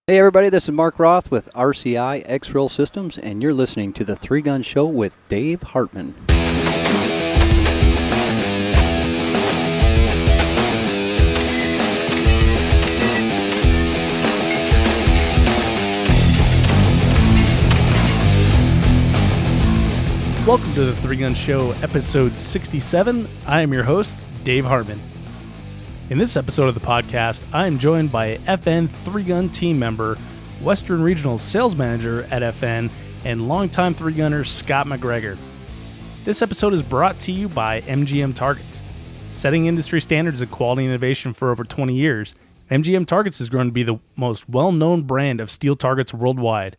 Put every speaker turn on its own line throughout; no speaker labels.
Hey everybody, this is Mark Roth with RCI X-Rail Systems, and you're listening to the 3-Gun Show with Dave Hartman.
Welcome to the 3-Gun Show, episode 67. I am your host, Dave Hartman. In this episode of the podcast, I am joined by FN 3-Gun team member, Western Regional Sales Manager at FN, and longtime 3-Gunner Scott McGregor. This episode is brought to you by MGM Targets. Setting industry standards in quality and innovation for over 20 years, MGM Targets has grown to be the most well-known brand of steel targets worldwide.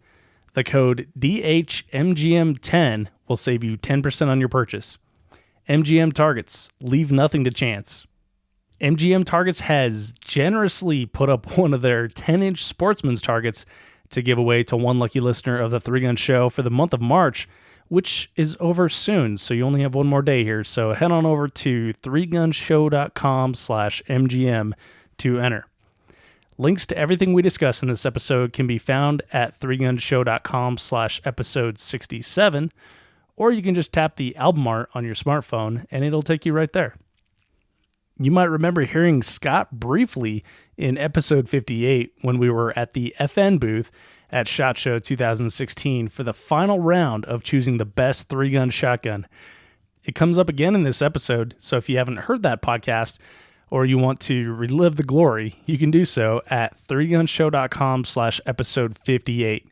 The code DHMGM10 will save you 10% on your purchase. MGM Targets, leave nothing to chance. MGM Targets has generously put up one of their 10-inch Sportsman's targets to give away to one lucky listener of the 3-Gun Show for the month of March, which is over soon, so you only have one more day here. So head on over to 3gunshow.com/MGM to enter. Links to everything we discuss in this episode can be found at 3gunshow.com/episode 67, or you can just tap the album art on your smartphone and it'll take you right there. You might remember hearing Scott briefly in episode 58 when we were at the FN booth at SHOT Show 2016 for the final round of choosing the best 3-gun shotgun. It comes up again in this episode, so if you haven't heard that podcast or you want to relive the glory, you can do so at 3gunshow.com/episode 58.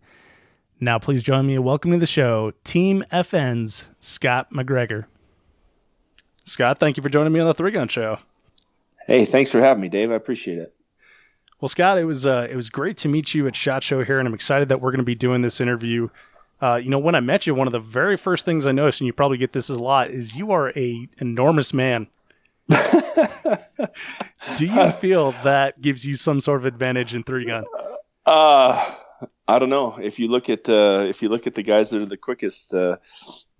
Now please join me in welcoming to the show, Team FN's Scott McGregor. Scott, thank you for joining me on the 3-Gun Show.
Hey, thanks for having me, Dave. I appreciate it.
Well, Scott, it was great to meet you at SHOT Show here, and I'm excited that we're going to be doing this interview. When I met you, one of the very first things I noticed, and you probably get this a lot, is you are a enormous man. Do you feel that gives you some sort of advantage in 3-gun?
I don't know. If you look at the guys that are the quickest,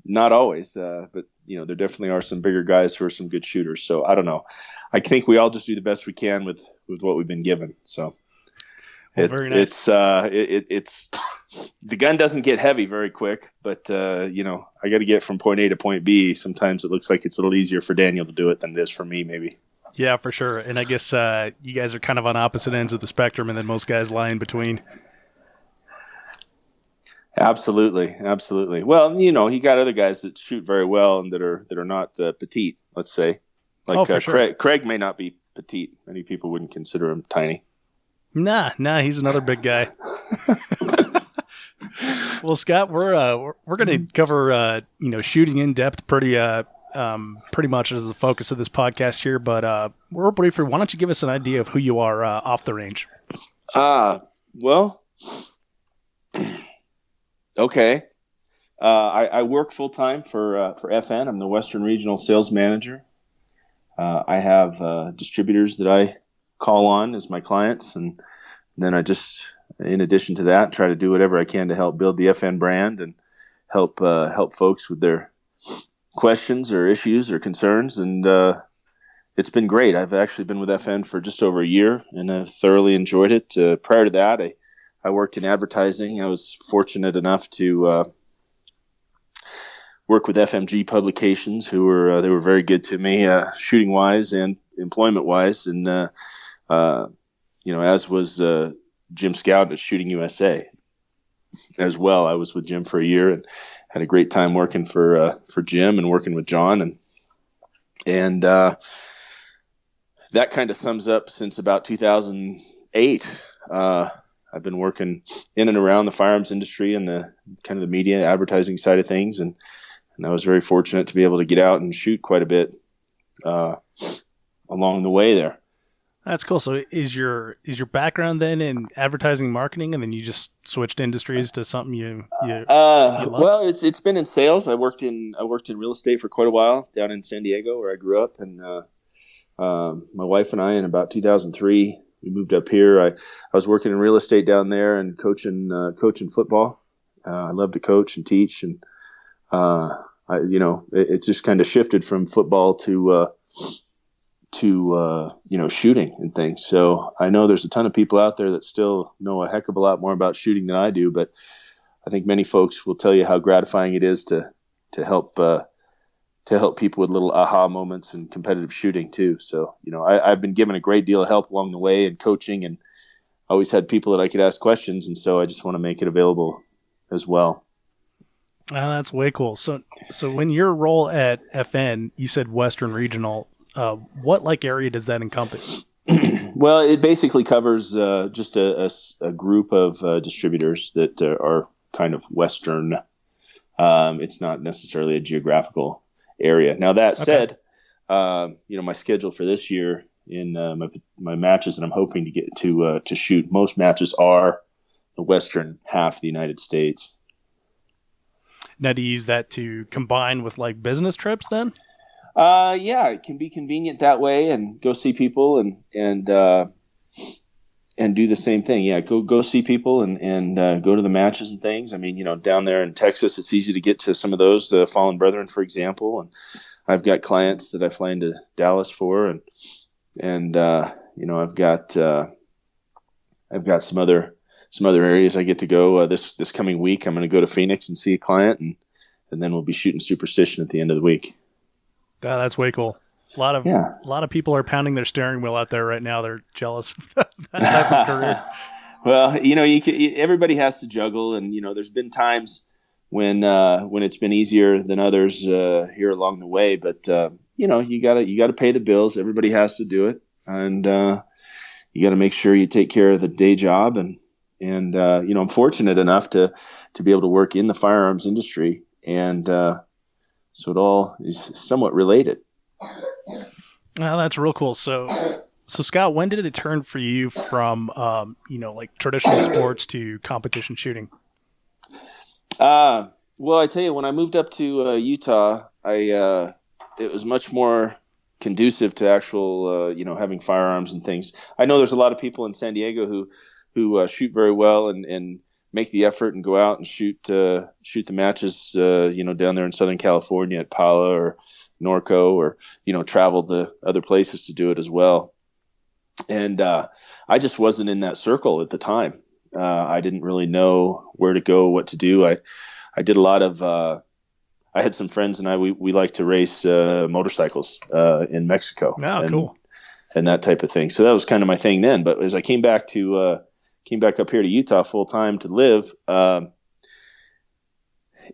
not always, but there definitely are some bigger guys who are some good shooters. So I don't know. I think we all just do the best we can with what we've been given. So
very nice.
It's the gun doesn't get heavy very quick, but I got to get from point A to point B. Sometimes it looks like it's a little easier for Daniel to do it than it is for me, maybe.
Yeah, for sure. And I guess you guys are kind of on opposite ends of the spectrum, and then most guys lie in between. Absolutely.
Well, you got other guys that shoot very well and that are not petite, let's say. Like
sure.
Craig may not be petite. Many people wouldn't consider him tiny.
Nah, he's another big guy. Well, Scott, we're going to cover shooting in depth pretty much as the focus of this podcast here. But real briefly, why don't you give us an idea of who you are off the range?
Well. Okay. I work full-time for FN. I'm the Western Regional Sales Manager. I have distributors that I call on as my clients, and then I just, in addition to that, try to do whatever I can to help build the FN brand and help folks with their questions or issues or concerns. And it's been great. I've actually been with FN for just over a year, and I've thoroughly enjoyed it. Prior to that, I worked in advertising. I was fortunate enough to work with FMG Publications, who were very good to me, shooting wise and employment wise, and as was Jim Scout at Shooting USA as well. I was with Jim for a year and had a great time working for Jim and working with John, and that kind of sums up since about 2008. I've been working in and around the firearms industry and the kind of the media advertising side of things, and I was very fortunate to be able to get out and shoot quite a bit along the way there.
That's cool. So is your background then in advertising marketing, and then you just switched industries to something you love?
Well, it's been in sales. I worked in real estate for quite a while down in San Diego, where I grew up, and my wife and I, in about 2003, we moved up here. I was working in real estate down there and coaching football. I love to coach and teach, and it just kind of shifted from football to shooting and things. So I know there's a ton of people out there that still know a heck of a lot more about shooting than I do, but I think many folks will tell you how gratifying it is to help people with little aha moments in competitive shooting too. So I've been given a great deal of help along the way and coaching, and always had people that I could ask questions, and so I just want to make it available as well.
That's way cool. So when your role at FN, you said Western Regional, what area does that encompass?
Well, it basically covers just a group of distributors that are kind of Western. It's not necessarily a geographical area. Now that said, my schedule for this year in my matches, and I'm hoping to get to shoot, most matches are the western half of the United States.
Now, do you use that to combine with like business trips then?
Yeah, it can be convenient that way, and go see people and do the same thing. Yeah, go see people and go to the matches and things. I mean, down there in Texas, it's easy to get to some of those, the Fallen Brethren, for example. And I've got clients that I fly into Dallas for, and I've got some other areas I get to go. This coming week, I'm going to go to Phoenix and see a client, and then we'll be shooting Superstition at the end of the week.
That's way cool. A lot of people are pounding their steering wheel out there right now. They're jealous of that type of career.
Well, everybody has to juggle, and there's been times when it's been easier than others here along the way. But you gotta pay the bills. Everybody has to do it, and you got to make sure you take care of the day job. And I'm fortunate enough to be able to work in the firearms industry, and so it all is somewhat related.
Well, that's real cool. So Scott, when did it turn for you from, like traditional sports to competition shooting?
Well, I tell you, when I moved up to Utah, it was much more conducive to actual, having firearms and things. I know there's a lot of people in San Diego who shoot very well and make the effort and go out and shoot the matches, down there in Southern California at Pala or Norco, or travel to other places to do it as well. And I just wasn't in that circle at the time. I didn't really know where to go, what to do. I did a lot of. I had some friends and we like to race motorcycles in Mexico.
Oh, cool.
And that type of thing. So that was kind of my thing then. But as I came back up here to Utah full time to live,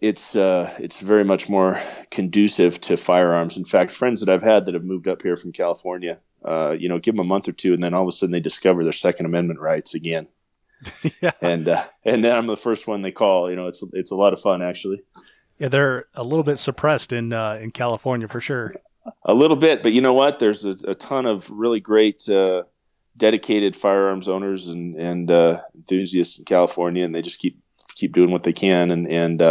it's very much more conducive to firearms. In fact, friends that I've had that have moved up here from California, give them a month or two, and then all of a sudden they discover their Second Amendment rights again.
Yeah.
And then I'm the first one they call. It's a lot of fun, actually.
Yeah, they're a little bit suppressed in California for sure.
A little bit, but you know what? There's a ton of really great dedicated firearms owners and enthusiasts in California, and they just keep doing what they can. And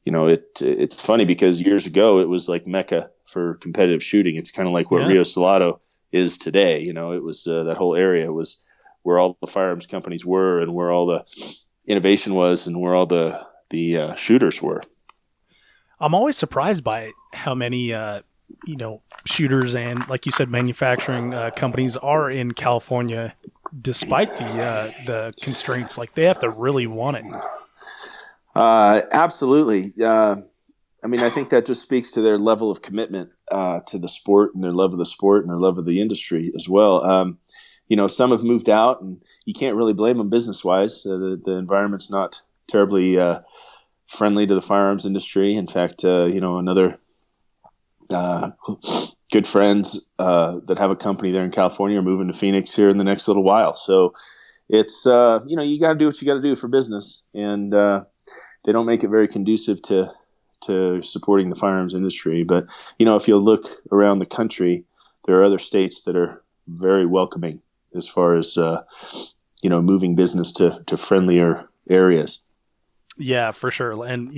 it's funny because years ago it was like Mecca for competitive shooting. It's kind of like what Rio Salado is today. It was that whole area was where all the firearms companies were, and where all the innovation was, and where all the shooters were.
I'm always surprised by how many shooters and, like you said, manufacturing companies are in California, despite the constraints. Like, they have to really want it.
Absolutely. I think that just speaks to their level of commitment to the sport, and their love of the sport, and their love of the industry as well. Some have moved out, and you can't really blame them business-wise. The environment's not terribly friendly to the firearms industry. In fact, another good friends that have a company there in California are moving to Phoenix here in the next little while. So it's, you got to do what you got to do for business, and they don't make it very conducive to supporting the firearms industry. But, if you look around the country, there are other states that are very welcoming as far as, moving business to friendlier areas.
Yeah, for sure. And,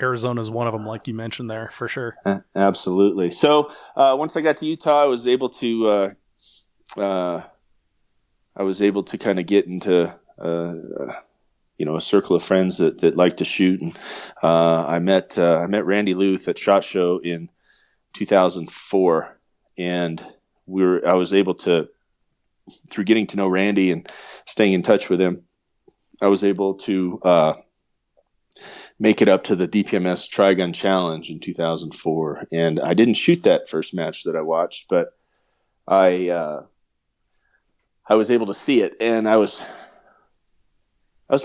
Arizona is one of them, like you mentioned there, for sure.
Absolutely. So once I got to Utah, I was able to kind of get into a circle of friends that like to shoot. And I met Randy Luth at SHOT Show in 2004, and I was able to, through getting to know Randy and staying in touch with him, I was able to make it up to the DPMS Tri-Gun Challenge in 2004. And I didn't shoot that first match that I watched, but I was able to see it, and I was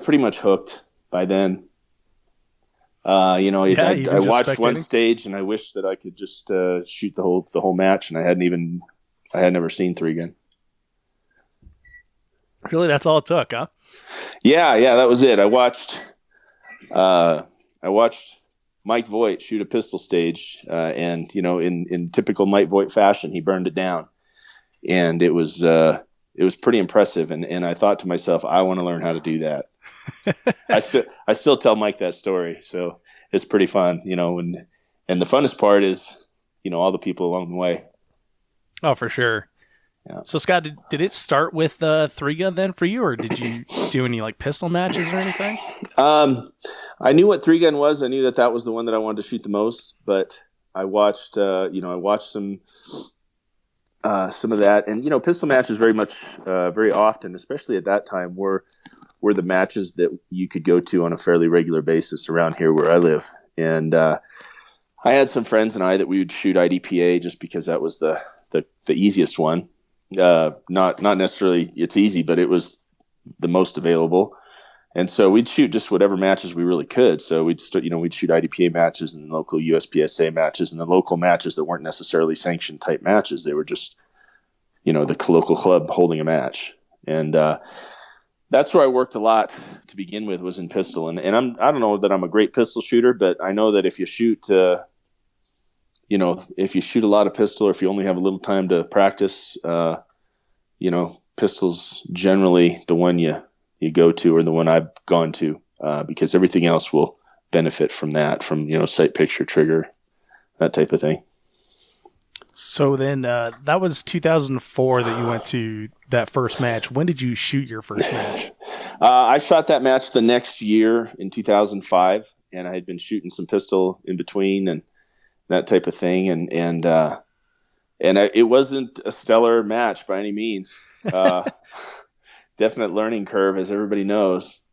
pretty much hooked by then. I watched one stage, and I wished that I could just shoot the whole match, and I had never seen 3-Gun.
Really, that's all it took, huh?
Yeah, that was it. I watched Mike Voigt shoot a pistol stage, and in typical Mike Voigt fashion, he burned it down, and it was pretty impressive. And I thought to myself, I want to learn how to do that. I still tell Mike that story, so it's pretty fun, and the funnest part is, all the people along the way.
Oh, for sure.
Yeah.
So Scott, did it start with 3-Gun then for you, or did you do any like pistol matches or anything?
I knew what 3-Gun was. I knew that was the one that I wanted to shoot the most, but I watched some of that, and pistol matches very often, especially at that time, were the matches that you could go to on a fairly regular basis around here where I live. And I had some friends and I that we would shoot IDPA just because that was the easiest one. Not necessarily it's easy, but it was the most available. And so we'd shoot just whatever matches we really could. So we'd shoot IDPA matches and local USPSA matches and the local matches that weren't necessarily sanctioned type matches. They were just, the local club holding a match. And that's where I worked a lot to begin with, was in pistol. And I don't know that I'm a great pistol shooter, but I know that if you shoot, if you shoot a lot of pistol, or if you only have a little time to practice, pistol's generally the one you go to, or the one I've gone to, because everything else will benefit from that, from, sight, picture, trigger, that type of thing.
So then that was 2004 that you went to that first match. When did you shoot your first match?
I shot that match the next year in 2005, and I had been shooting some pistol in between and that type of thing. And it wasn't a stellar match by any means. Definite learning curve, as everybody knows.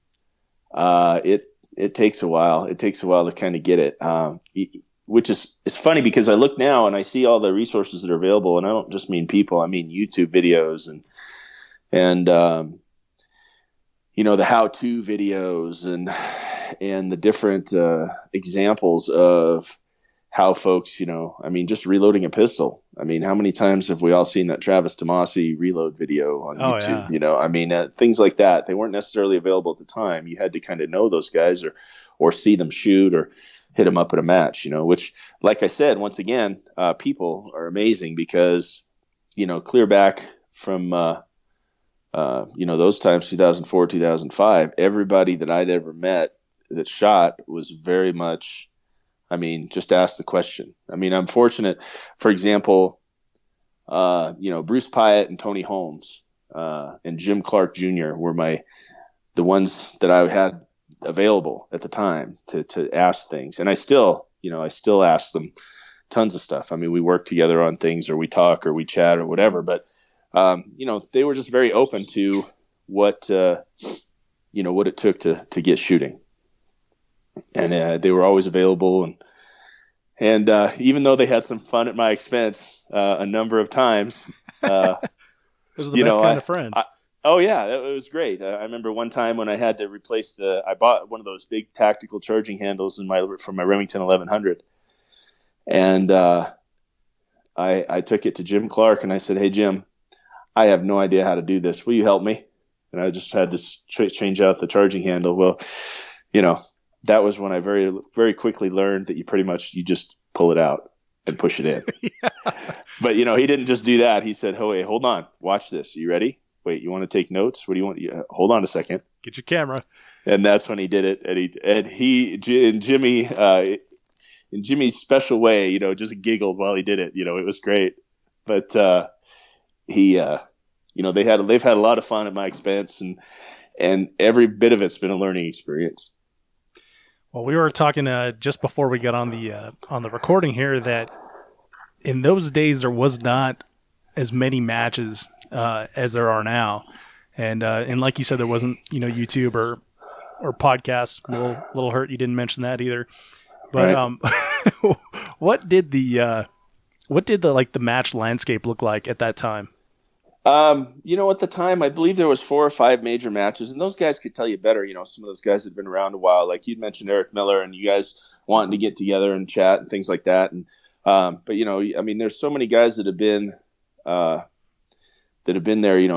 It takes a while. It takes a while to kind of get it. Which is funny because I look now and I see all the resources that are available, and I don't just mean people. I mean YouTube videos and the how-to videos and the different examples of how folks, just reloading a pistol. I mean, how many times have we all seen that Travis Tomasi reload video on YouTube? Yeah. Things like that. They weren't necessarily available at the time. You had to kind of know those guys or see them shoot or hit them up at a match, which, like I said, once again, people are amazing because, clear back from, those times, 2004, 2005, everybody that I'd ever met that shot was very much, just ask the question. I'm fortunate, for example, Bruce Pyatt and Tony Holmes and Jim Clark Jr. were the ones that I had available at the time to ask things. And I still ask them tons of stuff. We work together on things, or we talk, or we chat, or whatever, but they were just very open to what it took to get shooting. And they were always available. And even though they had some fun at my expense a number of times,
those are the best kind of friends.
Oh yeah, it was great. I remember one time when I had to replace I bought one of those big tactical charging handles from my Remington 1100, and I took it to Jim Clark and I said, "Hey Jim, I have no idea how to do this. Will you help me?" And I just had to change out the charging handle. Well, that was when I very, very quickly learned that you just pull it out and push it in. Yeah. But he didn't just do that. He said, "Oh wait, hold on, watch this. Are you ready? Wait, you want to take notes? What do you want? Hold on a second.
Get your camera."
And that's when he did it. And Jimmy, in Jimmy's special way, just giggled while he did it. It was great. But they've had a lot of fun at my expense, and every bit of it's been a learning experience.
Well, we were talking just before we got on the recording here that in those days there was not as many matches as there are now. And like you said, there wasn't, YouTube or podcasts. Little hurt you didn't mention that either. But
Right.
what did the the match landscape look like at that time?
At the time, I believe there was 4 or 5 major matches, and those guys could tell you better. Some of those guys had been around a while, like you'd mentioned Eric Miller, and you guys wanting to get together and chat and things like that. And but there's so many guys that have been there,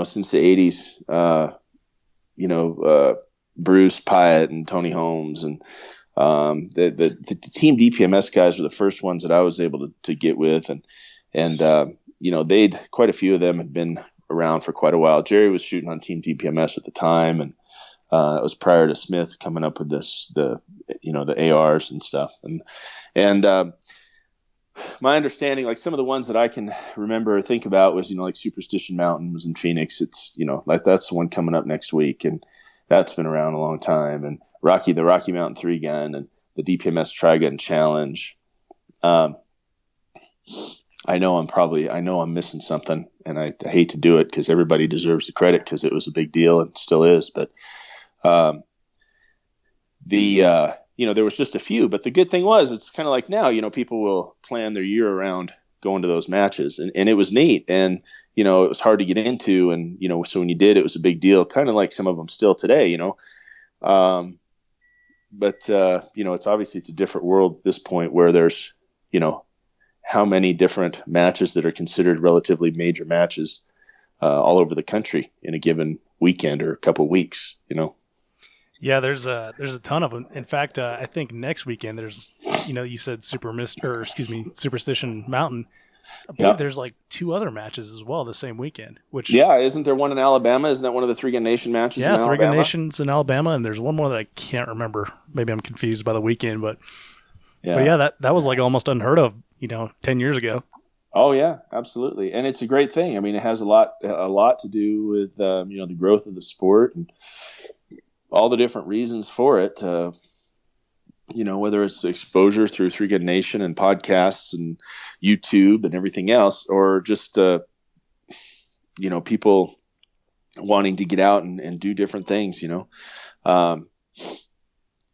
since the '80s. Bruce Pyatt and Tony Holmes, and the Team DPMS guys were the first ones that I was able to get with, and they'd quite a few of them had been around for quite a while. Jerry was shooting on Team DPMS at the time, and it was prior to Smith coming up with the ARs and stuff. And my understanding, like some of the ones that I can remember or think about was, like Superstition Mountain was in Phoenix. It's, like that's the one coming up next week, and that's been around a long time. And the Rocky Mountain 3-gun and the DPMS Tri-Gun Challenge. I know I'm missing something, and I hate to do it because everybody deserves the credit because it was a big deal and still is. But there was just a few. But the good thing was, it's kind of like now, people will plan their year around going to those matches, and it was neat, and it was hard to get into, and so when you did, it was a big deal, kind of like some of them still today, but it's a different world at this point where there's how many different matches that are considered relatively major matches all over the country in a given weekend or a couple of weeks.
Yeah, there's a ton of them. In fact, I think next weekend there's, you said Superstition Mountain. I believe there's like 2 other matches as well the same weekend. Which
isn't there one in Alabama? Isn't that one of the 3-Gun Nation matches?
Yeah,
in Alabama?
3-Gun Nation's in Alabama, and there's one more that I can't remember. Maybe I'm confused by the weekend, but that was like almost unheard of, 10 years ago.
Oh yeah, absolutely, and it's a great thing. I mean, it has a lot to do with the growth of the sport and all the different reasons for it. Whether it's exposure through 3-Gun Nation and podcasts and YouTube and everything else, or just people wanting to get out and do different things.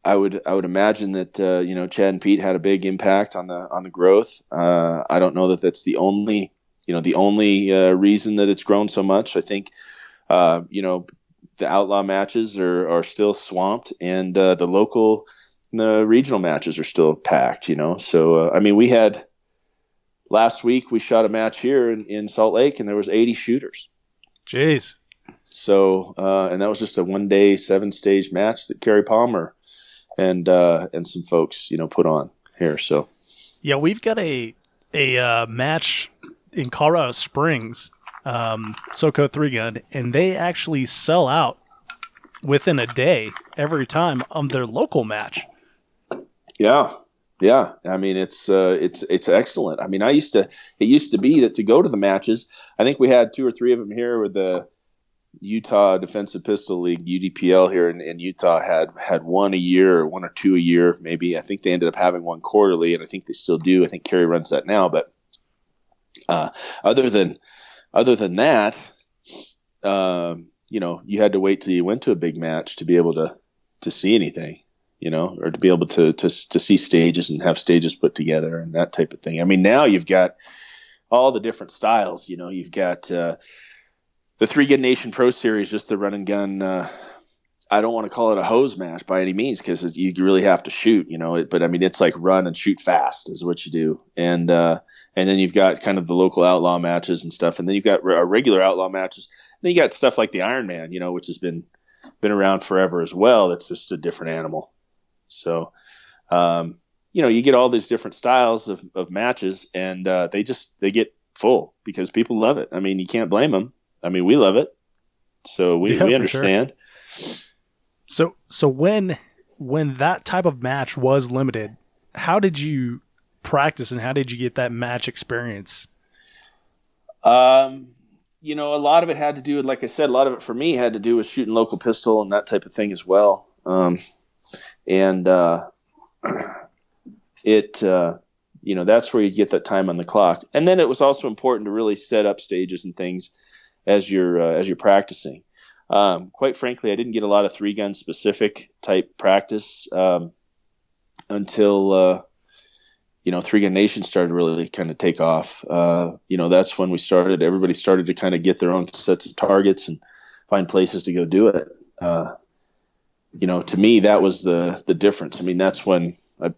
I would imagine that Chad and Pete had a big impact on the growth. I don't know that that's the only reason that it's grown so much. I think the outlaw matches are still swamped, and the regional matches are still packed. So we had last week we shot a match here in Salt Lake, and there was 80 shooters.
Jeez.
So and that was just a 1-day 7-stage match that Kerry Palmer and some folks put on here. So
yeah, we've got a match in Colorado Springs, SoCo 3-Gun, and they actually sell out within a day every time on their local match.
Yeah. I mean, it's excellent. I mean, it used to be that to go to the matches, I think we had 2 or 3 of them here with the Utah Defensive Pistol League, UDPL here in Utah had one a year or 1 or 2 a year, maybe. I think they ended up having one quarterly, and I think they still do. I think Kerry runs that now, but other than that, you had to wait till you went to a big match to be able to see anything, or to be able to see stages and have stages put together and that type of thing. I mean, now you've got all the different styles. You've got the 3-Gun Nation Pro Series, just the run and gun. I don't want to call it a hose match by any means because you really have to shoot, but I mean, it's like run and shoot fast is what you do. And then you've got kind of the local outlaw matches and stuff. And then you've got regular outlaw matches. And then you got stuff like the Iron Man, which has been around forever as well. That's just a different animal. So, you get all these different styles of matches, and they get full because people love it. I mean, you can't blame them. I mean, we love it. So we understand.
Sure. So when that type of match was limited, how did you practice and how did you get that match experience?
A lot of it had to do with, like I said, a lot of it for me had to do with shooting local pistol and that type of thing as well. that's where you get that time on the clock. And then it was also important to really set up stages and things as you're practicing. Quite frankly, I didn't get a lot of 3-gun specific type practice until 3-gun Nation started to really kind of take off. That's when everybody started to kind of get their own sets of targets and find places to go do it. To me, that was the difference. I mean, that's when I,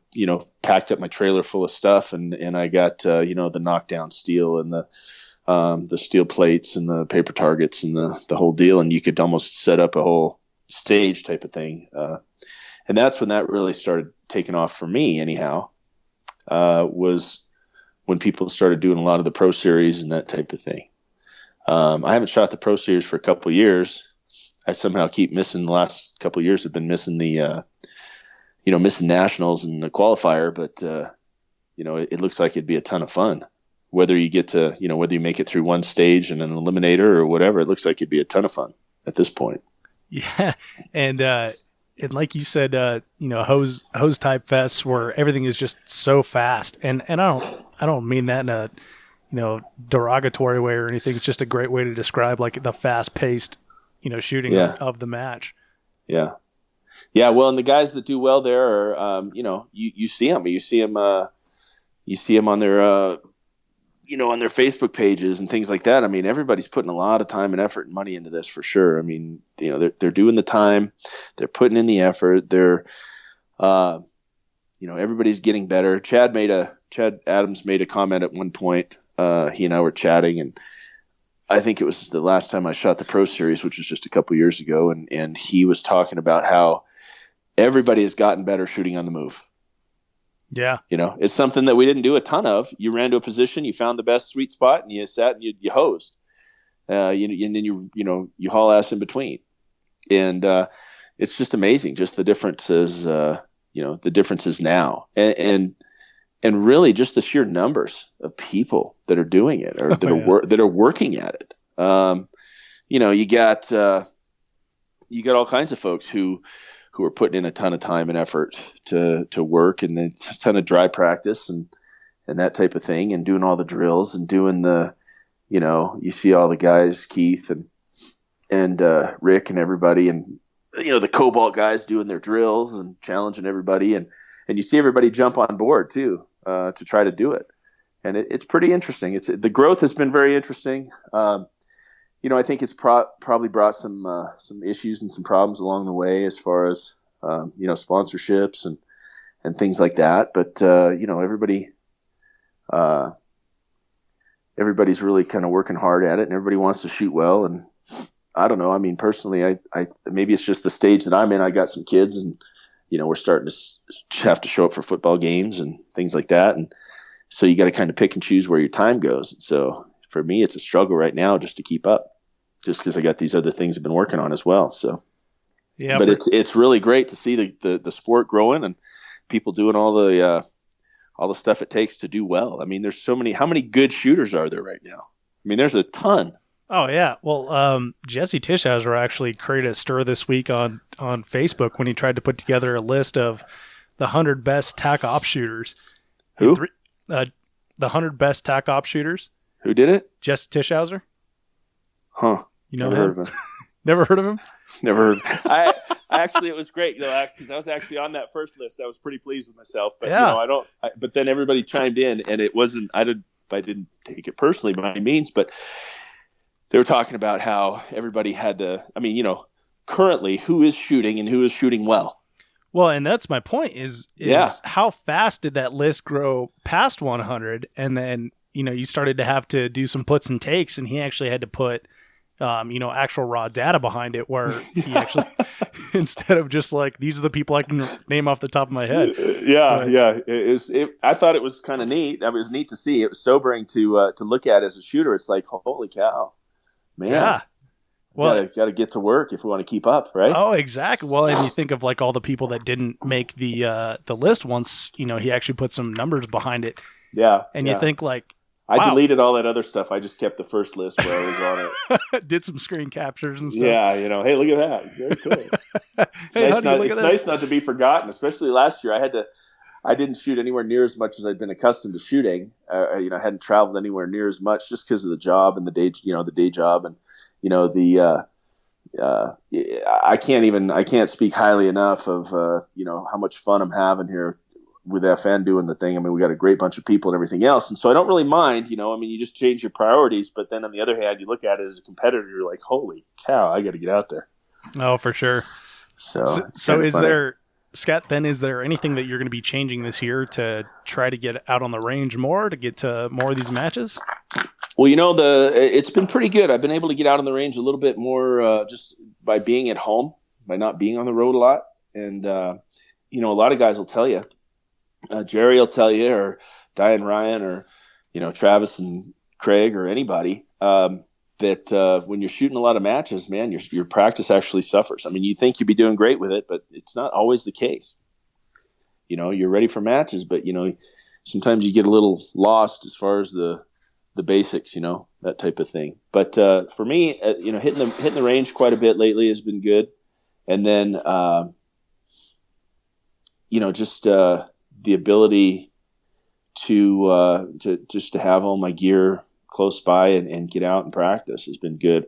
packed up my trailer full of stuff and I got, the knockdown steel and the steel plates and the paper targets and the whole deal. And you could almost set up a whole stage type of thing. And that's when that really started taking off for me anyhow, was when people started doing a lot of the Pro Series and that type of thing. I haven't shot the Pro Series for a couple of years. I somehow keep missing the last couple of years. I've been missing missing nationals and the qualifier, but it looks like it'd be a ton of fun. Whether you get to, whether you make it through one stage and an eliminator or whatever, it looks like it'd be a ton of fun at this point.
Yeah. And like you said, hose type fests where everything is just so fast. And I don't mean that in a, derogatory way or anything. It's just a great way to describe like the fast paced, shooting of the match.
Yeah. Yeah. Well, and the guys that do well there are, you see them, you see them on their, on their Facebook pages and things like that. I mean, everybody's putting a lot of time and effort and money into this for sure. I mean, they're doing the time, they're putting in the effort. They're, everybody's getting better. Chad Adams made a comment at one point. He and I were chatting, and I think it was the last time I shot the Pro Series, which was just a couple years ago. And he was talking about how everybody has gotten better shooting on the move.
Yeah.
It's something that we didn't do a ton of. You ran to a position, you found the best sweet spot, and you sat and you hosed. And then you haul ass in between. And it's just amazing, just the differences, the differences now. And really just the sheer numbers of people that are doing it or that are working at it. You got all kinds of folks who are putting in a ton of time and effort to work, and then a ton of dry practice and that type of thing, and doing all the drills and doing you see all the guys, Keith and Rick and everybody, and the Cobalt guys doing their drills and challenging everybody, and you see everybody jump on board too, to try to do it. And it's pretty interesting. The growth has been very interesting. I think it's probably brought some issues and some problems along the way as far as, sponsorships and things like that. But, everybody's really kind of working hard at it, and everybody wants to shoot well. And I don't know. I mean, personally, I maybe it's just the stage that I'm in. I got some kids, and, we're starting to have to show up for football games and things like that. And so you got to kind of pick and choose where your time goes. And so for me, it's a struggle right now just to keep up, just because I got these other things I've been working on as well. So, yeah, but it's really great to see the sport growing and people doing all the stuff it takes to do well. I mean, there's so many. How many good shooters are there right now? I mean, there's a ton.
Oh yeah. Well, Jesse Tischhauser actually created a stir this week on Facebook when he tried to put together a list of the 100 best TAC op shooters.
Who?
The 100 best TAC op shooters.
Who did it?
Jesse Tischhauser.
Huh.
Never heard of him? Never heard of him?
Never heard. I actually, it was great though, because I was actually on that first list. I was pretty pleased with myself. But
yeah.
But then everybody chimed in, and it wasn't. I didn't take it personally by any means, but they were talking about how everybody had to. I mean, currently who is shooting and who is shooting well.
Well, and that's my point. Is how fast did that list grow past 100, and then you started to have to do some puts and takes, and he actually had to put. Actual raw data behind it, where he actually, instead of just like, these are the people I can name off the top of my head.
Yeah. I thought it was kind of neat. I mean, it was neat to see. It was sobering to look at as a shooter. It's like, holy cow, man. Yeah. Well, got to get to work if we want to keep up, right?
Oh, exactly. Well, and you think of like all the people that didn't make the list once, he actually put some numbers behind it.
Yeah.
And you think like,
I deleted all that other stuff. I just kept the first list where I was on
it. Did some screen captures and stuff.
Yeah, hey, look at that. Very cool. It's nice not to be forgotten, especially last year. I didn't shoot anywhere near as much as I'd been accustomed to shooting. I hadn't traveled anywhere near as much just because of the job and the day job, and I can't speak highly enough of how much fun I'm having here with FN doing the thing. I mean, we got a great bunch of people and everything else, and so I don't really mind. You just change your priorities, but then on the other hand, you look at it as a competitor, you're like, holy cow, I got to get out there.
Oh, for sure.
So
is there, Scott, then is there anything that you're going to be changing this year to try to get out on the range more, to get to more of these matches?
Well, it's been pretty good. I've been able to get out on the range a little bit more just by being at home, by not being on the road a lot. And, a lot of guys will tell you, Jerry will tell you, or Diane Ryan, or, Travis and Craig, or anybody, that when you're shooting a lot of matches, man, your practice actually suffers. I mean, you think you'd be doing great with it, but it's not always the case. You're ready for matches, but, sometimes you get a little lost as far as the basics, that type of thing. But for me, hitting the range quite a bit lately has been good. And then, just the ability to have all my gear close by and get out and practice has been good.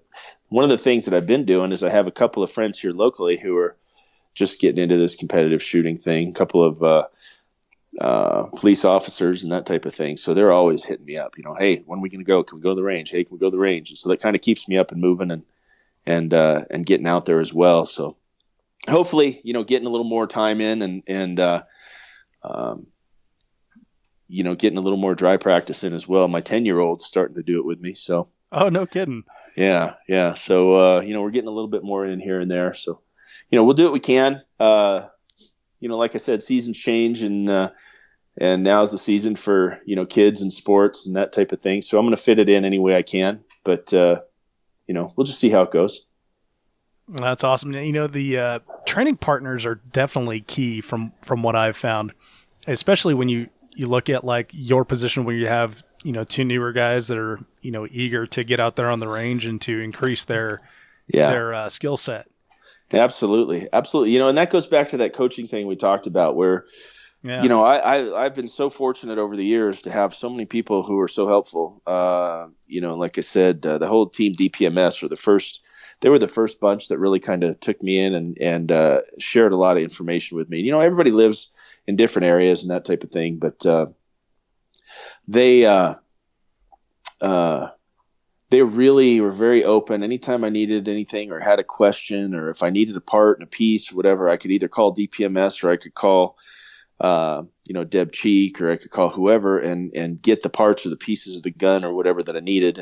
One of the things that I've been doing is I have a couple of friends here locally who are just getting into this competitive shooting thing, a couple of police officers and that type of thing. So they're always hitting me up, hey, when are we going to go? Can we go to the range? Hey, can we go to the range? And so that kind of keeps me up and moving and getting out there as well. So hopefully, getting a little more time in and getting a little more dry practice in as well. My 10-year-old's starting to do it with me. So,
oh, no kidding.
Yeah. So, we're getting a little bit more in here and there. So, we'll do what we can. Like I said, seasons change, and now's the season for, kids and sports and that type of thing. So I'm going to fit it in any way I can, but, we'll just see how it goes.
That's awesome. The training partners are definitely key from what I've found, especially when you look at like your position where you have, two newer guys that are, eager to get out there on the range and to increase their skill set.
Absolutely. And that goes back to that coaching thing we talked about where, I've been so fortunate over the years to have so many people who are so helpful. Like I said, the whole team DPMS they were the first bunch that really kind of took me in and shared a lot of information with me. Everybody lives in different areas and that type of thing, but they really were very open. Anytime I needed anything or had a question, or if I needed a part and a piece or whatever, I could either call DPMS or I could call, Deb Cheek, or I could call whoever and get the parts or the pieces of the gun or whatever that I needed.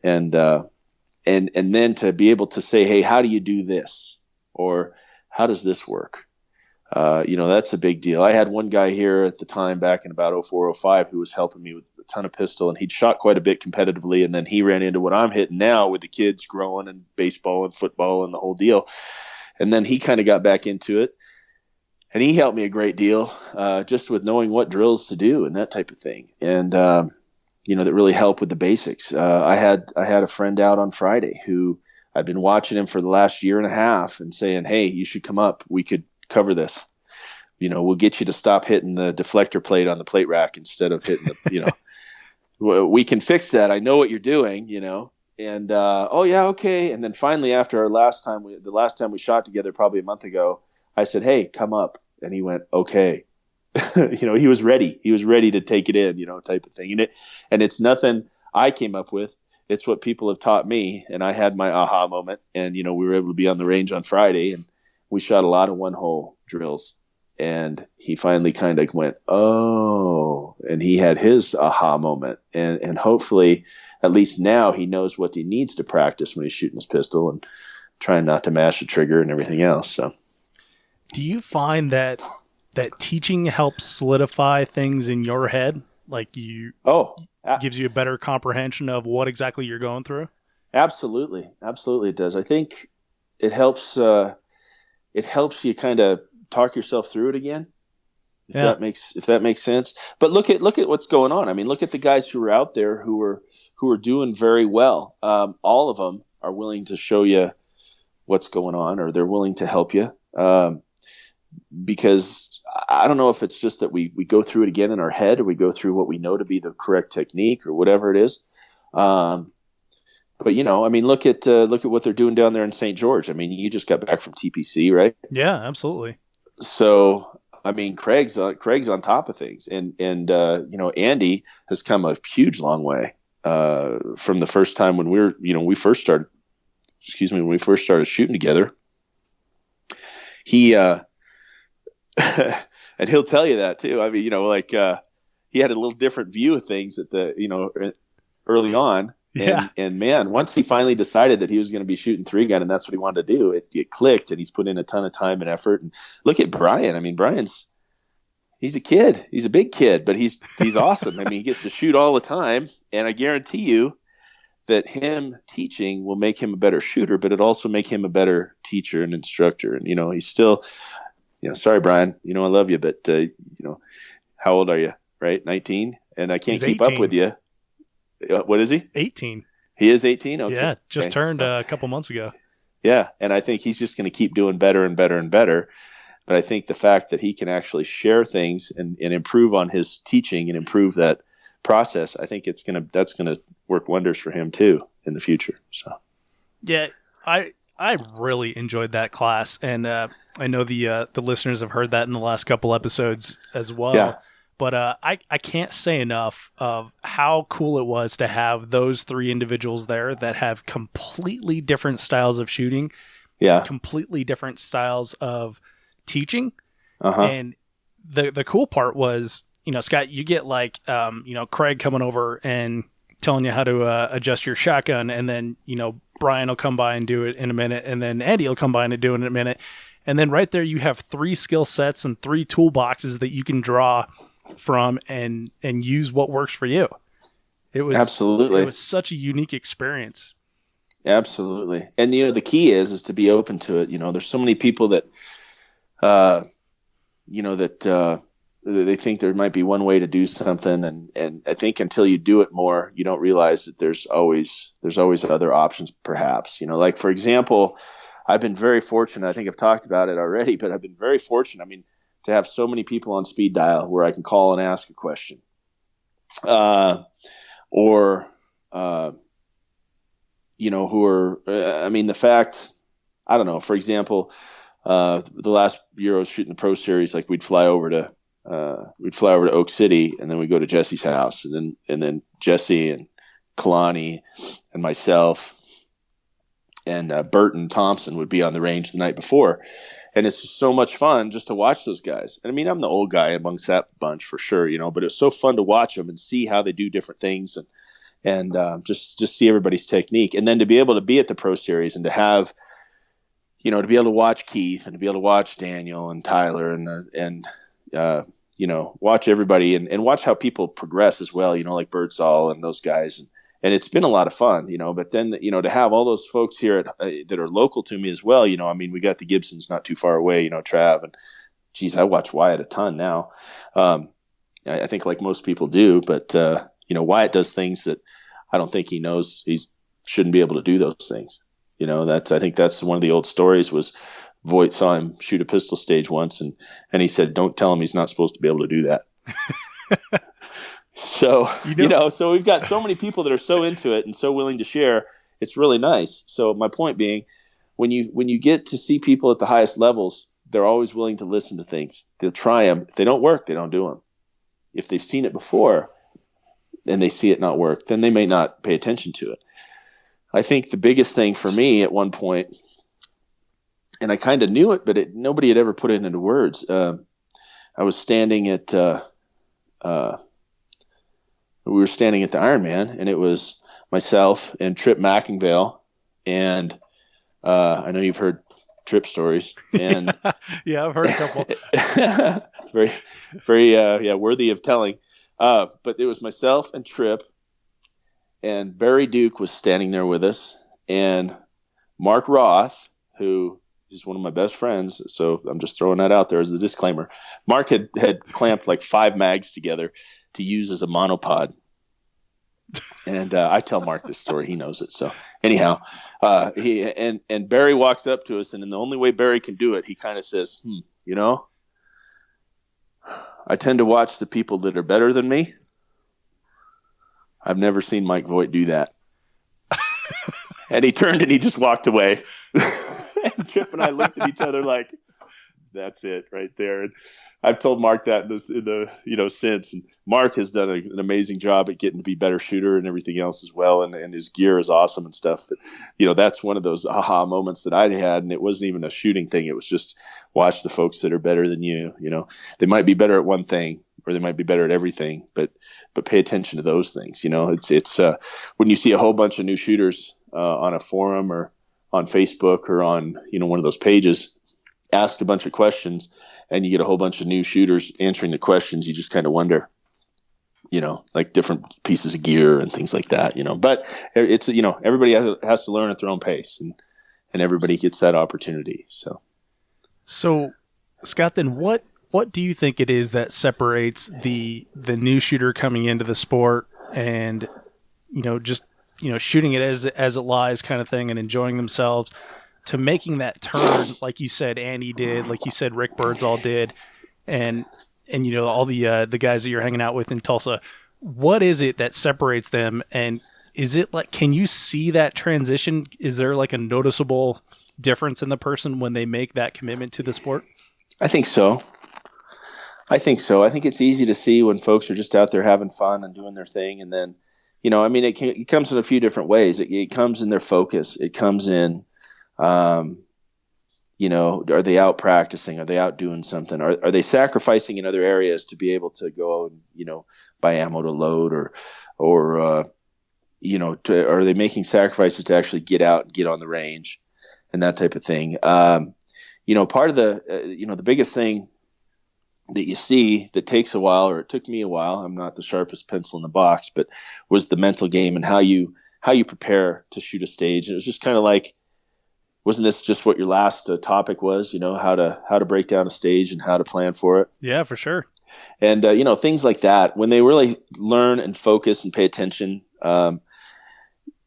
And then to be able to say, hey, how do you do this? Or how does this work? That's a big deal. I had one guy here at the time back in about 04, 05 who was helping me with a ton of pistol, and he'd shot quite a bit competitively. And then he ran into what I'm hitting now with the kids growing and baseball and football and the whole deal. And then he kind of got back into it, and he helped me a great deal, just with knowing what drills to do and that type of thing. And, that really helped with the basics. I had a friend out on Friday who I've been watching him for the last year and a half and saying, hey, you should come up. We could cover this. We'll get you to stop hitting the deflector plate on the plate rack instead of hitting the, we can fix that. I know what you're doing, and, oh yeah, okay. And then finally, after the last time we shot together, probably a month ago, I said, hey, come up. And he went, okay. He was ready. He was ready to take it in, type of thing. And it's nothing I came up with. It's what people have taught me. And I had my aha moment, and, we were able to be on the range on Friday, and we shot a lot of one hole drills. And he finally kind of went, oh, and he had his aha moment. And hopefully, at least now, he knows what he needs to practice when he's shooting his pistol and trying not to mash the trigger and everything else. So,
do you find that teaching helps solidify things in your head? Like gives you a better comprehension of what exactly you're going through? Absolutely.
Absolutely it does. I think it helps you kind of talk yourself through it again. If that makes sense. But look at what's going on. I mean, look at the guys who are out there who are doing very well. All of them are willing to show you what's going on, or they're willing to help you. Because I don't know if it's just that we go through it again in our head, or we go through what we know to be the correct technique, or whatever it is. But I mean, look at what they're doing down there in St. George. I mean, you just got back from TPC, right?
Yeah, absolutely.
So, I mean, Craig's on top of things, and Andy has come a huge long way from the first time when we first started shooting together. He and he'll tell you that too. I mean, he had a little different view of things at the early on.
Yeah.
And man, once he finally decided that he was going to be shooting 3-gun and that's what he wanted to do, it clicked, and he's put in a ton of time and effort. And look at Brian. I mean, he's a kid. He's a big kid, but he's awesome. I mean, he gets to shoot all the time, and I guarantee you that him teaching will make him a better shooter, but it also make him a better teacher and instructor. And he's still, sorry, Brian, I love you, but how old are you? Right, 19, and I can't keep up with you. What is he?
18.
He is 18? Okay.
Yeah, just turned a couple months ago.
Yeah, and I think he's just going to keep doing better and better and better. But I think the fact that he can actually share things and improve on his teaching and improve that process, I think that's going to work wonders for him too in the future. So,
yeah, I really enjoyed that class, and I know the listeners have heard that in the last couple episodes as well.
Yeah.
But I can't say enough of how cool it was to have those three individuals there that have completely different styles of shooting, completely different styles of teaching. And the cool part was, Scott, you get Craig coming over and telling you how to adjust your shotgun, and then Brian will come by and do it in a minute, and then Andy will come by and do it in a minute, and then right there you have 3 skill sets and 3 toolboxes that you can draw from and use what works for you. It was
absolutely,
it was such a unique experience.
Absolutely. And the key is to be open to it. There's so many people that they think there might be one way to do something, and I think until you do it more, you don't realize that there's always other options perhaps. Like for example, I've been very fortunate, I think I've talked about it already, but I've been very fortunate. I mean, to have so many people on speed dial where I can call and ask a question. Who are, the fact, I don't know, for example, the last year I was shooting the Pro Series, like we'd fly over to Oak City, and then we'd go to Jesse's house, and then Jesse and Kalani and myself and Burton Thompson would be on the range the night before. And it's just so much fun just to watch those guys. And I mean, I'm the old guy amongst that bunch for sure, but it's so fun to watch them and see how they do different things, and just see everybody's technique. And then to be able to be at the Pro Series and to have, to be able to watch Keith and to be able to watch Daniel and Tyler and watch everybody and watch how people progress as well, like Birdsall and those guys. And it's been a lot of fun, but then, to have all those folks here that are local to me as well, we got the Gibsons not too far away, Trav, and geez, I watch Wyatt a ton now. I think like most people do, but, Wyatt does things that I don't think he knows he shouldn't be able to do those things. I think that's one of the old stories was Voight saw him shoot a pistol stage once and he said, don't tell him he's not supposed to be able to do that. So, so we've got so many people that are so into it and so willing to share. It's really nice. So my point being, when you get to see people at the highest levels, they're always willing to listen to things. They'll try them. If they don't work, they don't do them. If they've seen it before and they see it not work, then they may not pay attention to it. I think the biggest thing for me at one point, and I kind of knew it, but nobody had ever put it into words. I was standing at we were standing at the Ironman, and it was myself and Trip Mackingvale, and I know you've heard Trip stories, and
yeah, I've heard a couple.
very, very, worthy of telling. But it was myself and Trip, and Barry Duke was standing there with us, and Mark Roth, who is one of my best friends, so I'm just throwing that out there as a disclaimer. Mark had clamped like 5 mags together to use as a monopod. And I tell Mark this story. He knows it. So anyhow, and Barry walks up to us, and in the only way Barry can do it, he kind of says, I tend to watch the people that are better than me. I've never seen Mike Voigt do that. And he turned and he just walked away. And Chip and I looked at each other like, that's it right there. And I've told Mark that since. And Mark has done an amazing job at getting to be a better shooter and everything else as well. And his gear is awesome and stuff. But, that's one of those aha moments that I had. And it wasn't even a shooting thing. It was just watch the folks that are better than you. They might be better at one thing or they might be better at everything, but pay attention to those things. It's when you see a whole bunch of new shooters on a forum or on Facebook or on, one of those pages, ask a bunch of questions and you get a whole bunch of new shooters answering the questions. You just kind of wonder, like different pieces of gear and things like that, but it's, everybody has to learn at their own pace and everybody gets that opportunity. So
Scott, then what do you think it is that separates the new shooter coming into the sport and, just, shooting it as it lies kind of thing and enjoying themselves to making that turn, like you said, Andy did, like you said, Rick Birdsall did, and all the guys that you're hanging out with in Tulsa. What is it that separates them? And is it like, can you see that transition? Is there like a noticeable difference in the person when they make that commitment to the sport?
I think so. I think it's easy to see when folks are just out there having fun and doing their thing. And then, it comes in a few different ways. It comes in their focus. It comes in, are they out practicing? Are they out doing something? Are they sacrificing in other areas to be able to go and, buy ammo to load or are they making sacrifices to actually get out and get on the range and that type of thing? Part of the biggest thing that you see that takes a while, or it took me a while, I'm not the sharpest pencil in the box, but was the mental game and how you prepare to shoot a stage. And it was just kind of like, wasn't this just what your last topic was, how to break down a stage and how to plan for it?
Yeah, for sure.
And, things like that, when they really learn and focus and pay attention,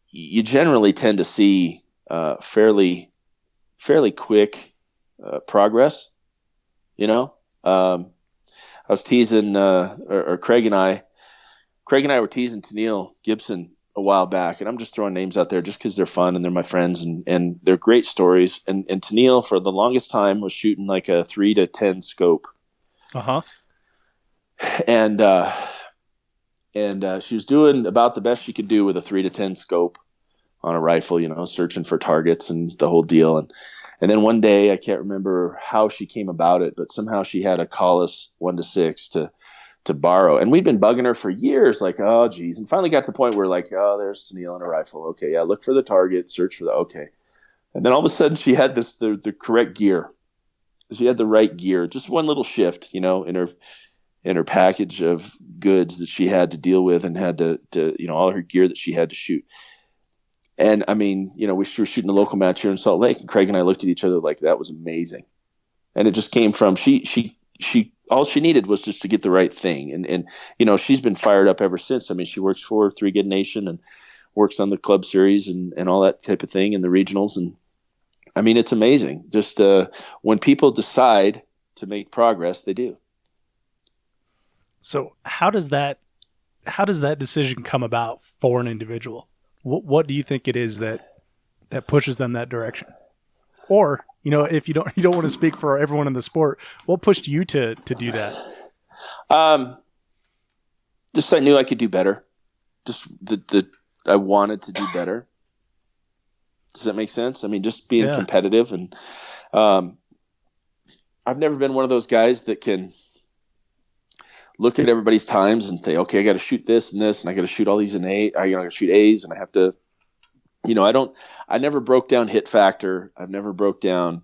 you generally tend to see fairly quick progress, I was teasing, or Craig and I were teasing Tennille Gibson a while back, and I'm just throwing names out there just because they're fun and they're my friends and they're great stories. And Tennille, for the longest time, was shooting like a 3 to 10 scope. And she was doing about the best she could do with a 3 to 10 scope on a rifle, searching for targets and the whole deal. And then one day, I can't remember how she came about it, but somehow she had a Collis 1 to 6 to borrow. And we'd been bugging her for years, like, oh, geez. And finally got to the point where, like, oh, there's Tennille on a rifle. Okay, yeah, look for the target, search for the, okay. And then all of a sudden, she had the correct gear. She had the right gear. Just one little shift, in her package of goods that she had to deal with and had to all her gear that she had to shoot. And we were shooting a local match here in Salt Lake, and Craig and I looked at each other like that was amazing. And it just came from she all she needed was just to get the right thing. And she's been fired up ever since. She works for 3GS Nation and works on the club series and all that type of thing and the regionals. And it's amazing. Just when people decide to make progress, they do.
So how does that decision come about for an individual? What do you think it is that pushes them that direction? Or, if you don't want to speak for everyone in the sport, what pushed you to do that?
Just I knew I could do better. Just I wanted to do better. Does that make sense? Just being competitive, and I've never been one of those guys that can look at everybody's times and say, okay, I got to shoot this and this, and I got to shoot all these in I got to shoot A's, and I have to, I never broke down hit factor. I've never broke down,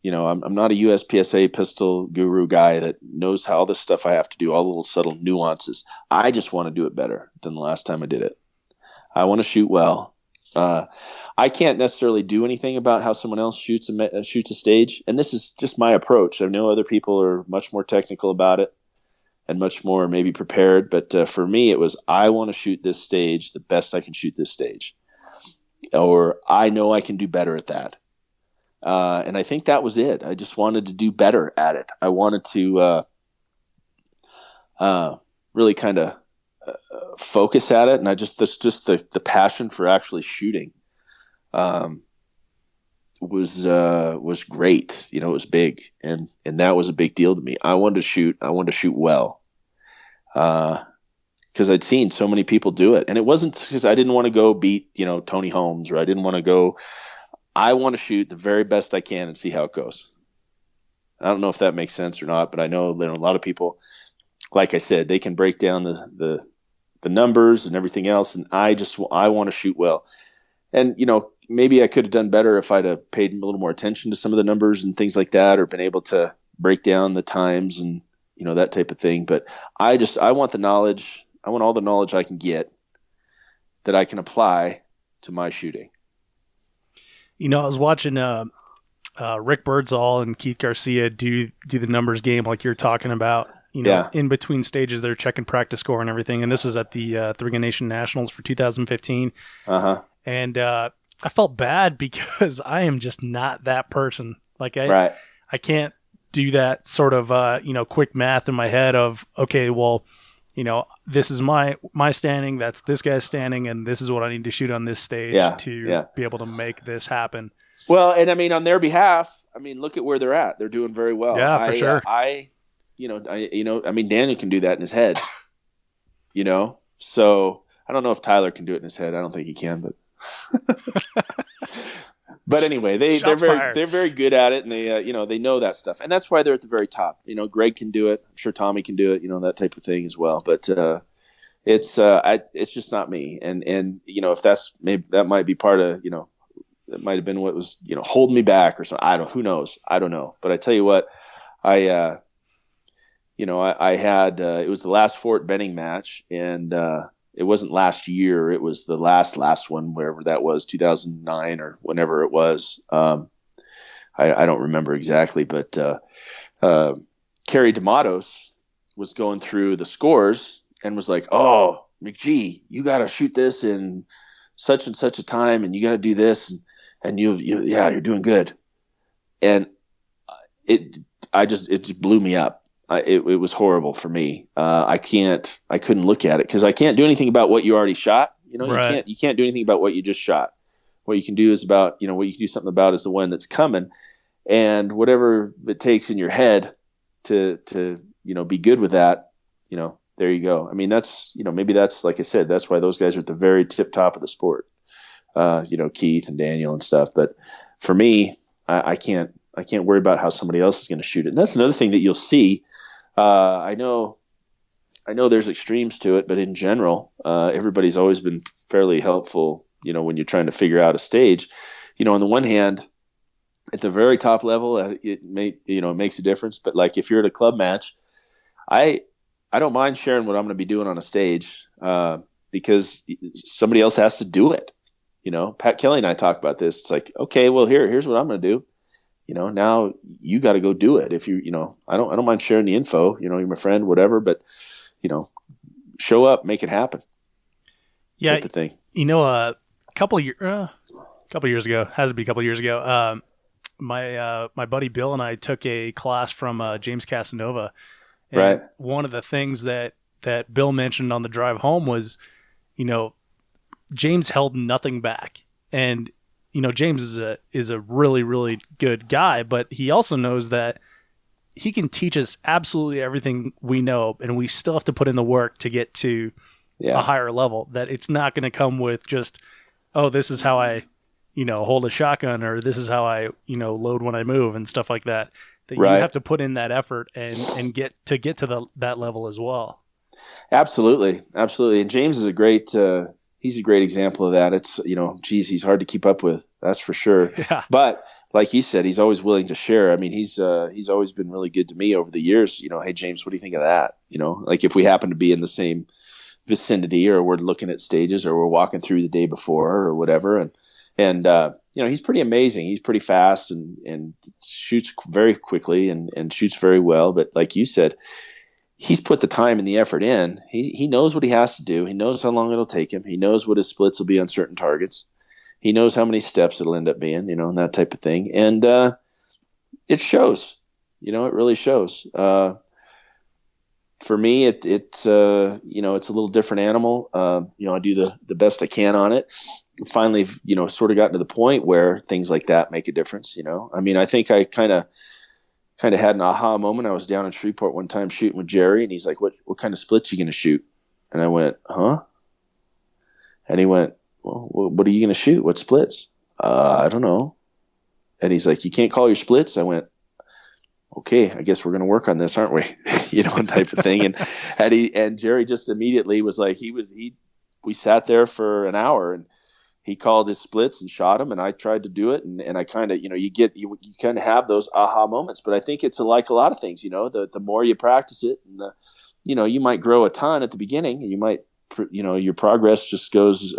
I'm not a USPSA pistol guru guy that knows how all this stuff I have to do, all the little subtle nuances. I just want to do it better than the last time I did it. I want to shoot well. I can't necessarily do anything about how someone else shoots a stage, and this is just my approach. I know other people are much more technical about it and much more maybe prepared. But for me, it was, I want to shoot this stage the best I can shoot this stage. Or I know I can do better at that. And I think that was it. I just wanted to do better at it. I wanted to really kind of focus at it, and I just the passion for actually shooting was great. It was big, and that was a big deal to me. I wanted to shoot. I wanted to shoot well. Because I'd seen so many people do it, and it wasn't because I didn't want to go beat Tony Holmes, or I didn't want to go. I want to shoot the very best I can and see how it goes. I don't know if that makes sense or not, but I know that a lot of people, like I said, they can break down the numbers and everything else, and I want to shoot well. And maybe I could have done better if I'd have paid a little more attention to some of the numbers and things like that, or been able to break down the times and that type of thing. But I want the knowledge. I want all the knowledge I can get that I can apply to my shooting.
I was watching Rick Birdsall and Keith Garcia do the numbers game like you're talking about. In between stages, they're checking practice score and everything. And this was at the 3 Gun Nation Nationals for 2015. And I felt bad because I am just not that person. Like I can't do that sort of quick math in my head of, okay, well, this is my standing, that's this guy's standing, and this is what I need to shoot on this stage to be able to make this happen.
Well, and I mean, on their behalf, look at where they're at. They're doing very well.
Yeah, for sure.
Daniel can do that in his head, so I don't know if Tyler can do it in his head. I don't think he can, but but anyway, they're very good at it, and they know that stuff, and that's why they're at the very top. Greg can do it. I'm sure Tommy can do it. That type of thing as well. But it's just not me. And if that's maybe that might be part of that might have been what was holding me back or something. Who knows? I don't know. But I tell you what, I had it was the last Fort Benning match, and it wasn't last year. It was the last one, wherever that was, 2009 or whenever it was. I don't remember exactly, but Kerry D'Amatos was going through the scores and was like, "Oh, McGee, you got to shoot this in such and such a time, and you got to do this, and you're doing good." And it just blew me up. It was horrible for me. I couldn't look at it because I can't do anything about what you already shot.
Right.
You can't do anything about what you just shot. What you can do is what you can do something about is the one that's coming, and whatever it takes in your head to be good with that. There you go. That's maybe that's, like I said, that's why those guys are at the very tip top of the sport. Keith and Daniel and stuff. But for me, I can't worry about how somebody else is going to shoot it. And that's another thing that you'll see. I know there's extremes to it, but in general, everybody's always been fairly helpful, when you're trying to figure out a stage. On the one hand, at the very top level, it makes a difference. But like if you're at a club match, I don't mind sharing what I'm going to be doing on a stage because somebody else has to do it. Pat Kelly and I talk about this. It's like, okay, well, here's what I'm going to do. Now you got to go do it. If I don't mind sharing the info, you're my friend, whatever, but, show up, make it happen.
Yeah.
Type of thing.
A couple years ago, has to be a couple years ago. My buddy Bill and I took a class from James Casanova. And
right.
One of the things that Bill mentioned on the drive home was, James held nothing back. And, James is a really, really good guy, but he also knows that he can teach us absolutely everything we know, and we still have to put in the work to get to a higher level. That it's not going to come with just, oh, this is how I, hold a shotgun, or this is how I, load when I move and stuff like that. That
right.
You have to put in that effort and get to that level as well.
Absolutely. And James is a great he's a great example of that. It's, he's hard to keep up with. That's for sure.
Yeah.
But like you said, he's always willing to share. He's always been really good to me over the years. Hey, James, what do you think of that? Like if we happen to be in the same vicinity, or we're looking at stages, or we're walking through the day before or whatever. And he's pretty amazing. He's pretty fast and shoots very quickly and shoots very well. But like you said, he's put the time and the effort in. He knows what he has to do. He knows how long it'll take him. He knows what his splits will be on certain targets. He knows how many steps it'll end up being, and that type of thing. And it shows. It really shows. for me, it's a little different animal. I do the best I can on it. Finally, sort of gotten to the point where things like that make a difference. I mean, I think I kind of had an aha moment. I was down in Shreveport one time shooting with Jerry, and he's like, what kind of splits you going to shoot? And I went, huh? And he went, well, what are you going to shoot? What splits? I don't know. And he's like, you can't call your splits? I went, okay, I guess we're going to work on this, aren't we? Type of thing. And Jerry just immediately was like, we sat there for an hour, and he called his splits and shot them, and I tried to do it. And I kind of, you kind of have those aha moments, but I think it's like a lot of things, the more you practice it, and you might grow a ton at the beginning, and you might, your progress just goes,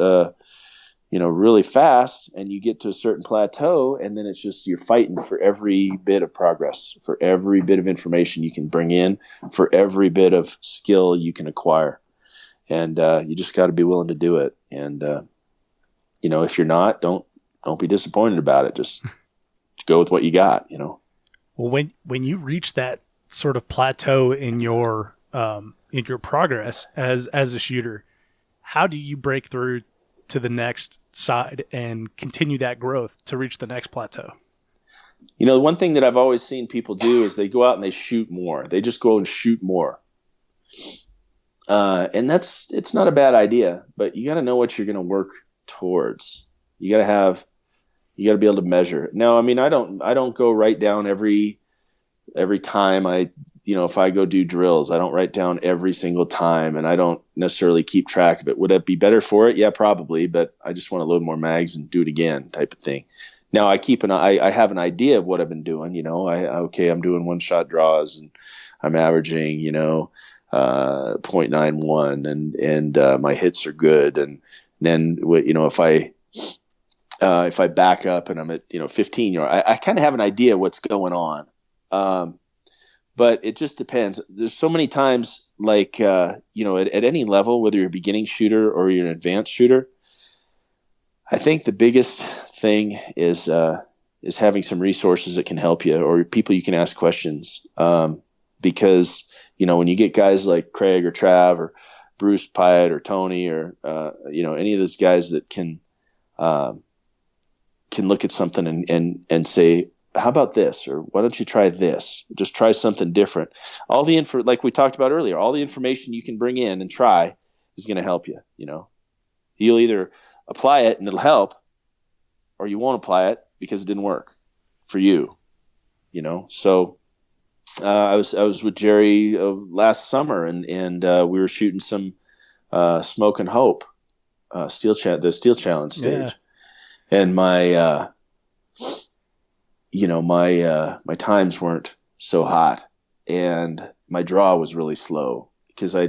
really fast, and you get to a certain plateau, and then it's just, you're fighting for every bit of progress, for every bit of information you can bring in, for every bit of skill you can acquire. And you just got to be willing to do it. And, if you're not, don't be disappointed about it. Just go with what you got, Well,
when you reach that sort of plateau in your progress as a shooter, how do you break through to the next side and continue that growth to reach the next plateau?
One thing that I've always seen people do is they go out and they shoot more. They just go and shoot more. And it's not a bad idea, but you got to know what you're going to work towards. You got to be able to measure it. Now, I mean, I don't go write down every time if I go do drills, I don't write down every single time, and I don't necessarily keep track of it. Would it be better for it? Yeah, probably, but I just want to load more mags and do it again, type of thing. Now I have an idea of what I've been doing. I'm doing one shot draws, and I'm averaging 0.91, and my hits are good, and then if I back up and I'm at 15 yards, I kind of have an idea what's going on. But it just depends. There's so many times, like, at any level, whether you're a beginning shooter or you're an advanced shooter, I think the biggest thing is having some resources that can help you, or people you can ask questions. Because, when you get guys like Craig or Trav or Bruce Pyatt or Tony or, any of those guys that can look at something and say, how about this? Or why don't you try this? Just try something different. Like we talked about earlier, all the information you can bring in and try is going to help you. You'll either apply it and it'll help, or you won't apply it because it didn't work for you. So I was with Jerry last summer, and we were shooting some Smoke and Hope the Steel Challenge stage,
yeah.
And my my times weren't so hot, and my draw was really slow because I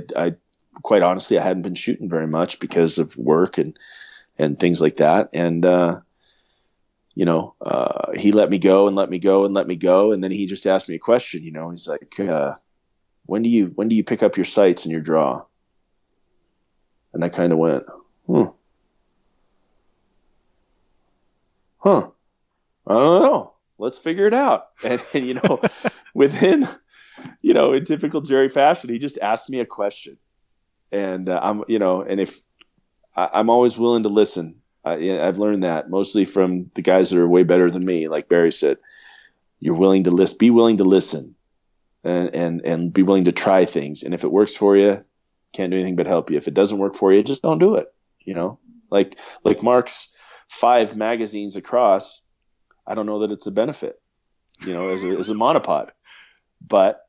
quite honestly, I hadn't been shooting very much because of work and things like that. And, he let me go and let me go and let me go. And then he just asked me a question, he's like, when do you pick up your sights and your draw? And I kind of went, I don't know. Let's figure it out. And within, in typical Jerry fashion, he just asked me a question. And I'm always willing to listen. I've learned that mostly from the guys that are way better than me. Like Barry said, you're willing to listen, be willing to listen and be willing to try things. And if it works for you, can't do anything but help you. If it doesn't work for you, just don't do it. Like Mark's 5 magazines across, I don't know that it's a benefit, as a monopod, but,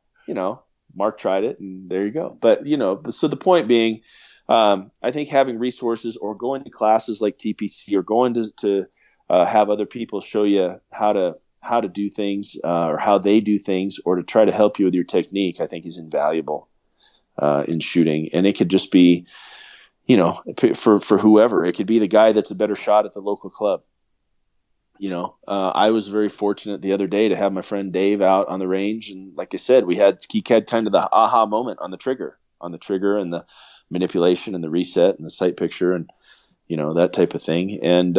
Mark tried it and there you go. But, so the point being, I think having resources or going to classes like TPC or going to have other people show you how to do things or how they do things or to try to help you with your technique, I think is invaluable in shooting. And it could just be, for whoever. It could be the guy that's a better shot at the local club. I was very fortunate the other day to have my friend Dave out on the range. And like I said, he had kind of the aha moment on the trigger and the manipulation and the reset and the sight picture and, that type of thing. And,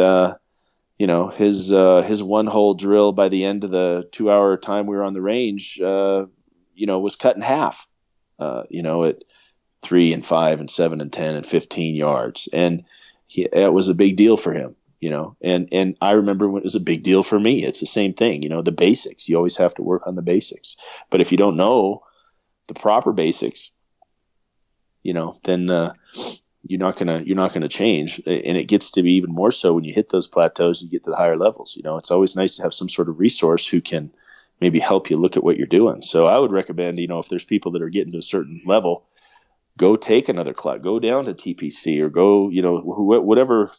his one hole drill by the end of the 2-hour time we were on the range, was cut in half. at 3 and 5 and 7 and 10 and 15 yards. And it was a big deal for him, and I remember when it was a big deal for me. It's the same thing, the basics. You always have to work on the basics. But if you don't know the proper basics, then you're not gonna change. And it gets to be even more so when you hit those plateaus and you get to the higher levels. It's always nice to have some sort of resource who can maybe help you look at what you're doing. So I would recommend, if there's people that are getting to a certain level, go take another class, go down to TPC, or go, whatever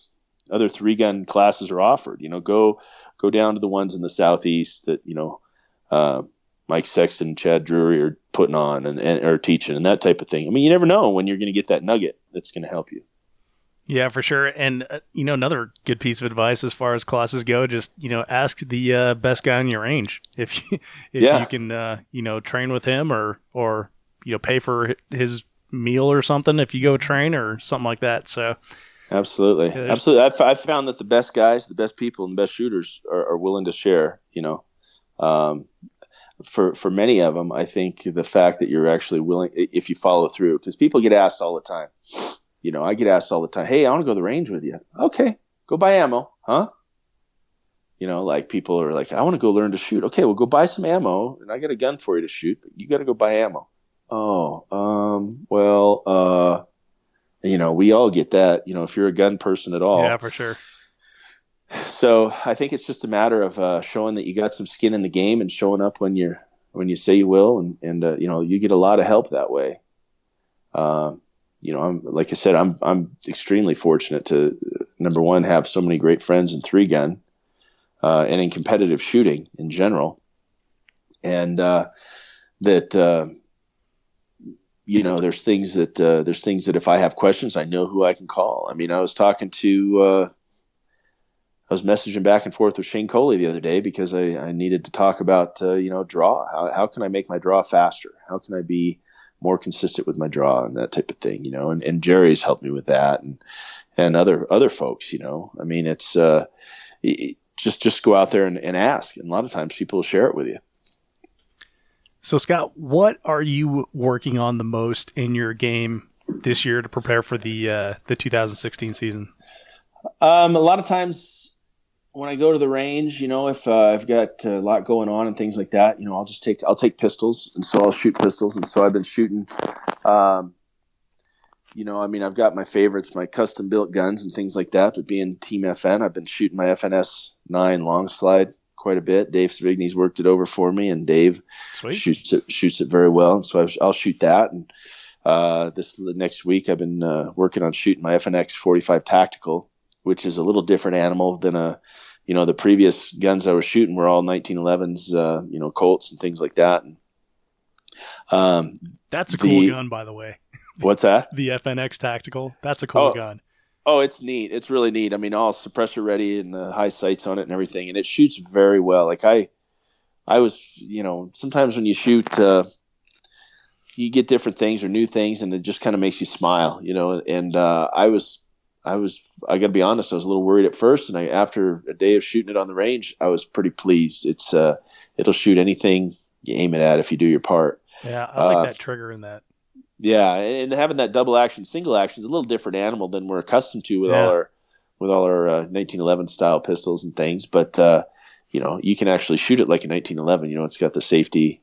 other 3-gun classes are offered. Go down to the ones in the Southeast that Mike Sexton, Chad Drury are putting on and are teaching and that type of thing. I mean, you never know when you're going to get that nugget that's going to help you.
Yeah, for sure. And, another good piece of advice as far as classes go, just, ask the best guy in your range. If you can, train with him or pay for his meal or something if you go train or something like that. So
absolutely.
Yeah,
absolutely. I've found that the best guys, the best people and the best shooters are willing to share, for many of them. I think the fact that you're actually willing, if you follow through, because people get asked all the time, I get asked all the time, hey, I want to go to the range with you. Okay, go buy ammo. Huh? Like people are like, I want to go learn to shoot. Okay, well, go buy some ammo and I got a gun for you to shoot, but you got to go buy ammo. We all get that, if you're a gun person at all.
Yeah, for sure.
So I think it's just a matter of showing that you got some skin in the game and showing up when you say you will, and you get a lot of help that way. Like I said, I'm extremely fortunate to, number one, have so many great friends in 3-gun and in competitive shooting in general, and that. There's things that if I have questions, I know who I can call. I mean, I was messaging back and forth with Shane Coley the other day because I needed to talk about, draw. How can I make my draw faster? How can I be more consistent with my draw and that type of thing, and Jerry's helped me with that and other folks, I mean, it's just go out there and ask. And a lot of times people will share it with you.
So, Scott, what are you working on the most in your game this year to prepare for the 2016 season?
A lot of times when I go to the range, if I've got a lot going on and things like that, I'll take pistols, and so I'll shoot pistols. And so I've been shooting, I've got my favorites, my custom built guns and things like that. But being Team FN, I've been shooting my FNS 9 long slide quite a bit. Dave Savigny's worked it over for me, and Dave shoots it very well. And so I'll shoot that. And this next week, I've been working on shooting my FNX 45 Tactical, which is a little different animal than the previous guns I was shooting were all 1911s, Colts and things like that. And
that's a cool gun, by the way.
What's that?
The FNX Tactical. That's a cool gun.
Oh, it's neat. It's really neat. I mean, all suppressor ready and the high sights on it and everything, and it shoots very well. Like I was, sometimes when you shoot, you get different things or new things, and it just kind of makes you smile, And I got to be honest, I was a little worried at first, and after a day of shooting it on the range, I was pretty pleased. It'll shoot anything you aim it at if you do your part.
Yeah, I like that trigger in that.
Yeah, and having that double action, single action is a little different animal than we're accustomed to with all our 1911 style pistols and things. But you can actually shoot it like a 1911. It's got the safety.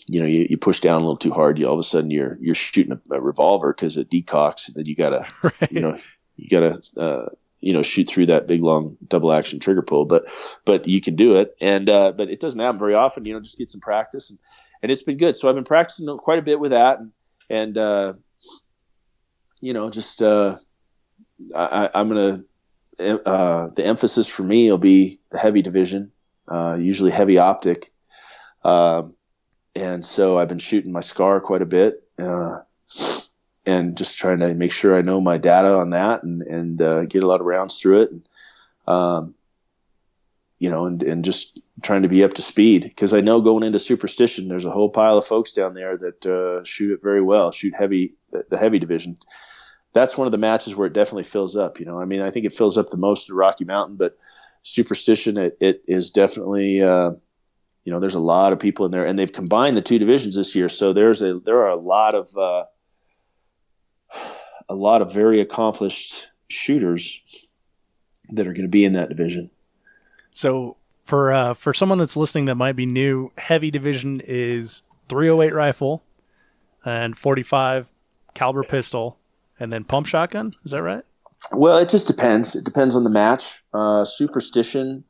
You push down a little too hard, all of a sudden you're shooting a revolver because it decocks, and then you gotta shoot through that big long double action trigger pull. But you can do it, and but it doesn't happen very often. Just get some practice, and it's been good. So I've been practicing quite a bit with that, and I'm gonna the emphasis for me will be the heavy division, usually heavy optic. And so I've been shooting my SCAR quite a bit, and just trying to make sure I know my data on that and get a lot of rounds through it. And just trying to be up to speed, because I know going into Superstition, there's a whole pile of folks down there that shoot it very well, shoot the heavy division. That's one of the matches where it definitely fills up. I think it fills up the most at Rocky Mountain, but Superstition, it is definitely there's a lot of people in there, and they've combined the two divisions this year. So there are a lot of very accomplished shooters that are going to be in that division.
So for someone that's listening that might be new, heavy division is 308 rifle and 45 caliber pistol, and then pump shotgun. Is that right?
Well, it just depends. It depends on the match. Superstition,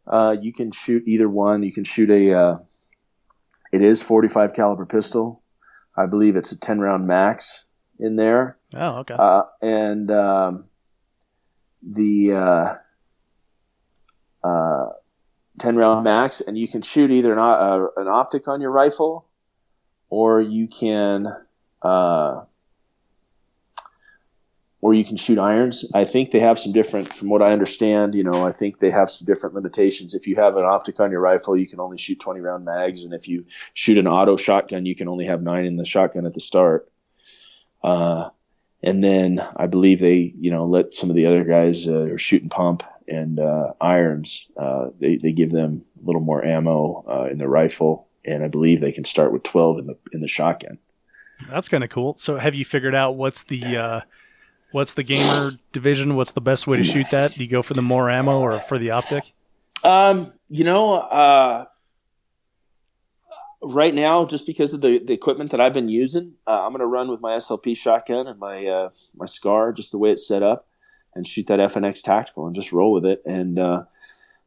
you can shoot either one. You can shoot it is 45 caliber pistol. I believe it's a 10 round max in there.
Oh, okay.
And the 10 round max, and you can shoot either an optic on your rifle, or you can shoot irons. I think they have some different, from what I understand, I think they have some different limitations. If you have an optic on your rifle, you can only shoot 20 round mags. And if you shoot an auto shotgun, you can only have 9 in the shotgun at the start. And then I believe they, let some of the other guys who are shooting pump and irons, they give them a little more ammo in the rifle. And I believe they can start with 12 in the shotgun.
That's kind of cool. So have you figured out what's the gamer division? What's the best way to shoot that? Do you go for the more ammo or for the optic?
Right now, just because of the equipment that I've been using, I'm going to run with my SLP shotgun and my SCAR, just the way it's set up, and shoot that FNX tactical and just roll with it. And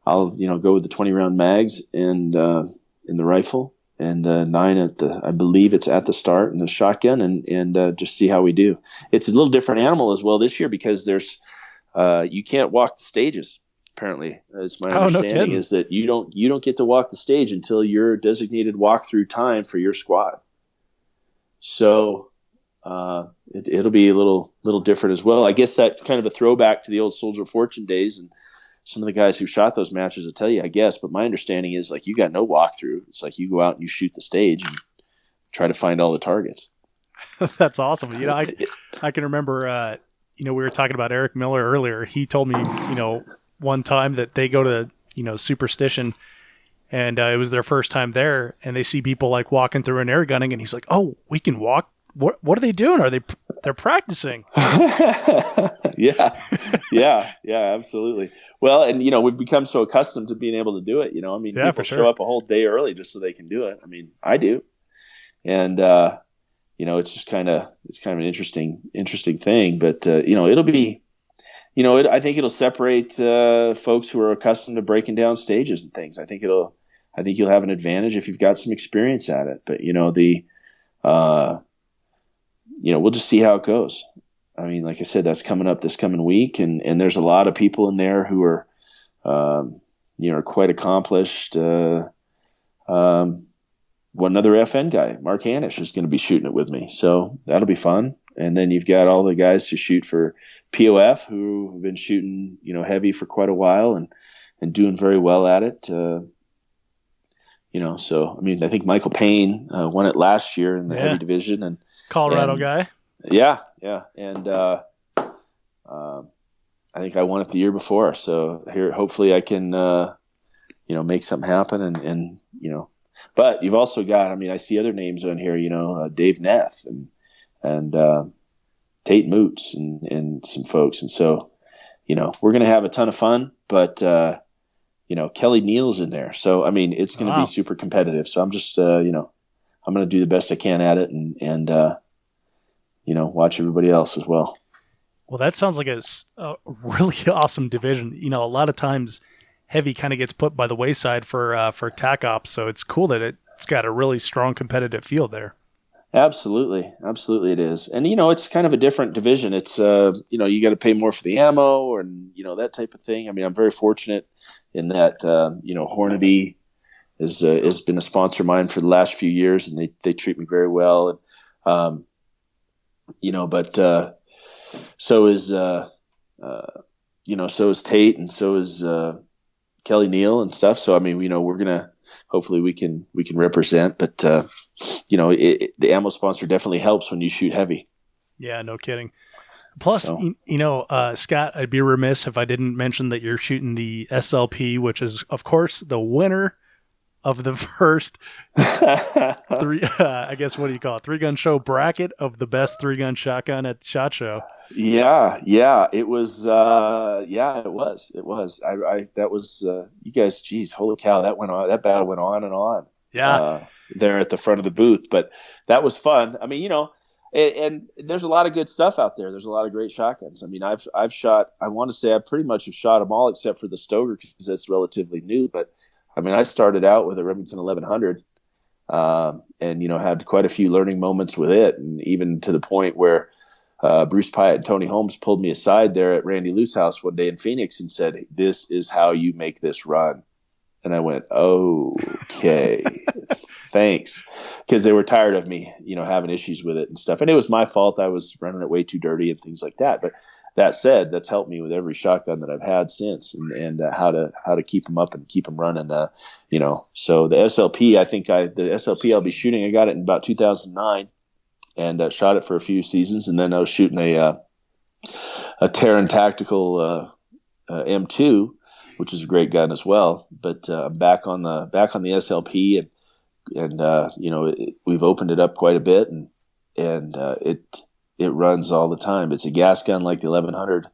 I'll go with the 20 round mags and in the rifle, and 9 I believe it's at the start in the shotgun, and just see how we do. It's a little different animal as well this year because there's you can't walk the stages. Apparently, as my understanding is that you don't get to walk the stage until your designated walkthrough time for your squad. So it'll be a little different as well. I guess that's kind of a throwback to the old Soldier of Fortune days, and some of the guys who shot those matches will tell you, I guess. But my understanding is like you got no walkthrough. It's like you go out and you shoot the stage and try to find all the targets.
That's awesome. I can remember. We were talking about Eric Miller earlier. He told me, one time that they go to, Superstition, and it was their first time there, and they see people like walking through and air gunning, and he's like, "Oh, we can walk. What are they doing? They're practicing?"
Yeah, absolutely. Well, and we've become so accustomed to being able to do it. People show up a whole day early just so they can do it. I mean, I do, and it's just kind of an interesting thing. But it'll be. I think it'll separate folks who are accustomed to breaking down stages and things. I think you'll have an advantage if you've got some experience at it. But we'll just see how it goes. I mean, like I said, that's coming up this coming week, and there's a lot of people in there who are quite accomplished. One other FN guy, Mark Hanish, is going to be shooting it with me, so that'll be fun. And then you've got all the guys who shoot for POF who have been shooting, heavy for quite a while and doing very well at it. So, I mean, I think Michael Payne won it last year in the heavy division, and
Colorado guy.
Yeah. And I think I won it the year before. So here, hopefully I can, make something happen and but you've also got, I mean, I see other names on here, Dave Neff and Tate Moots and some folks. And so, we're going to have a ton of fun, but, Kelly Neal's in there. So, I mean, it's going to be super competitive. So I'm just, I'm going to do the best I can at it and watch everybody else as well.
Well, that sounds like a really awesome division. A lot of times heavy kind of gets put by the wayside for TAC Ops. So it's cool that it's got a really strong competitive field there. Absolutely it is. And it's kind of a different division. It's you got to pay more for the ammo and that type of thing. I mean, I'm very fortunate in that Hornady has been a sponsor of mine for the last few years, and they treat me very well. And but so is Tate, and so is Kelly Neal and stuff. So I mean, we're gonna hopefully we can represent, but the ammo sponsor definitely helps when you shoot heavy. Yeah, no kidding. Plus, Scott, I'd be remiss if I didn't mention that you're shooting the SLP, which is, of course, the winner of the first three. I guess what do you call it? 3-gun show bracket of the best 3-gun shotgun at SHOT Show.
Yeah, it was. It was. That was. You guys, geez, holy cow, that went on. That battle went on and on.
Yeah.
There at the front of the booth, but that was fun. I mean, and there's a lot of good stuff out there. There's a lot of great shotguns. I mean, I've shot. I want to say I pretty much have shot them all except for the Stoker because it's relatively new. But I mean, I started out with a Remington 1100, and had quite a few learning moments with it, and even to the point where Bruce Pyatt and Tony Holmes pulled me aside there at Randy Luce house one day in Phoenix and said, "This is how you make this run." And I went, "Okay, thanks," because they were tired of me, having issues with it and stuff. And it was my fault. I was running it way too dirty and things like that. But that said, that's helped me with every shotgun that I've had since, and how to keep them up and keep them running. So the SLP, the SLP I'll be shooting, I got it in about 2009. And shot it for a few seasons, and then I was shooting a Terran Tactical M2, which is a great gun as well. But I'm back on the SLP, and we've opened it up quite a bit, and it runs all the time. It's a gas gun like the 1100,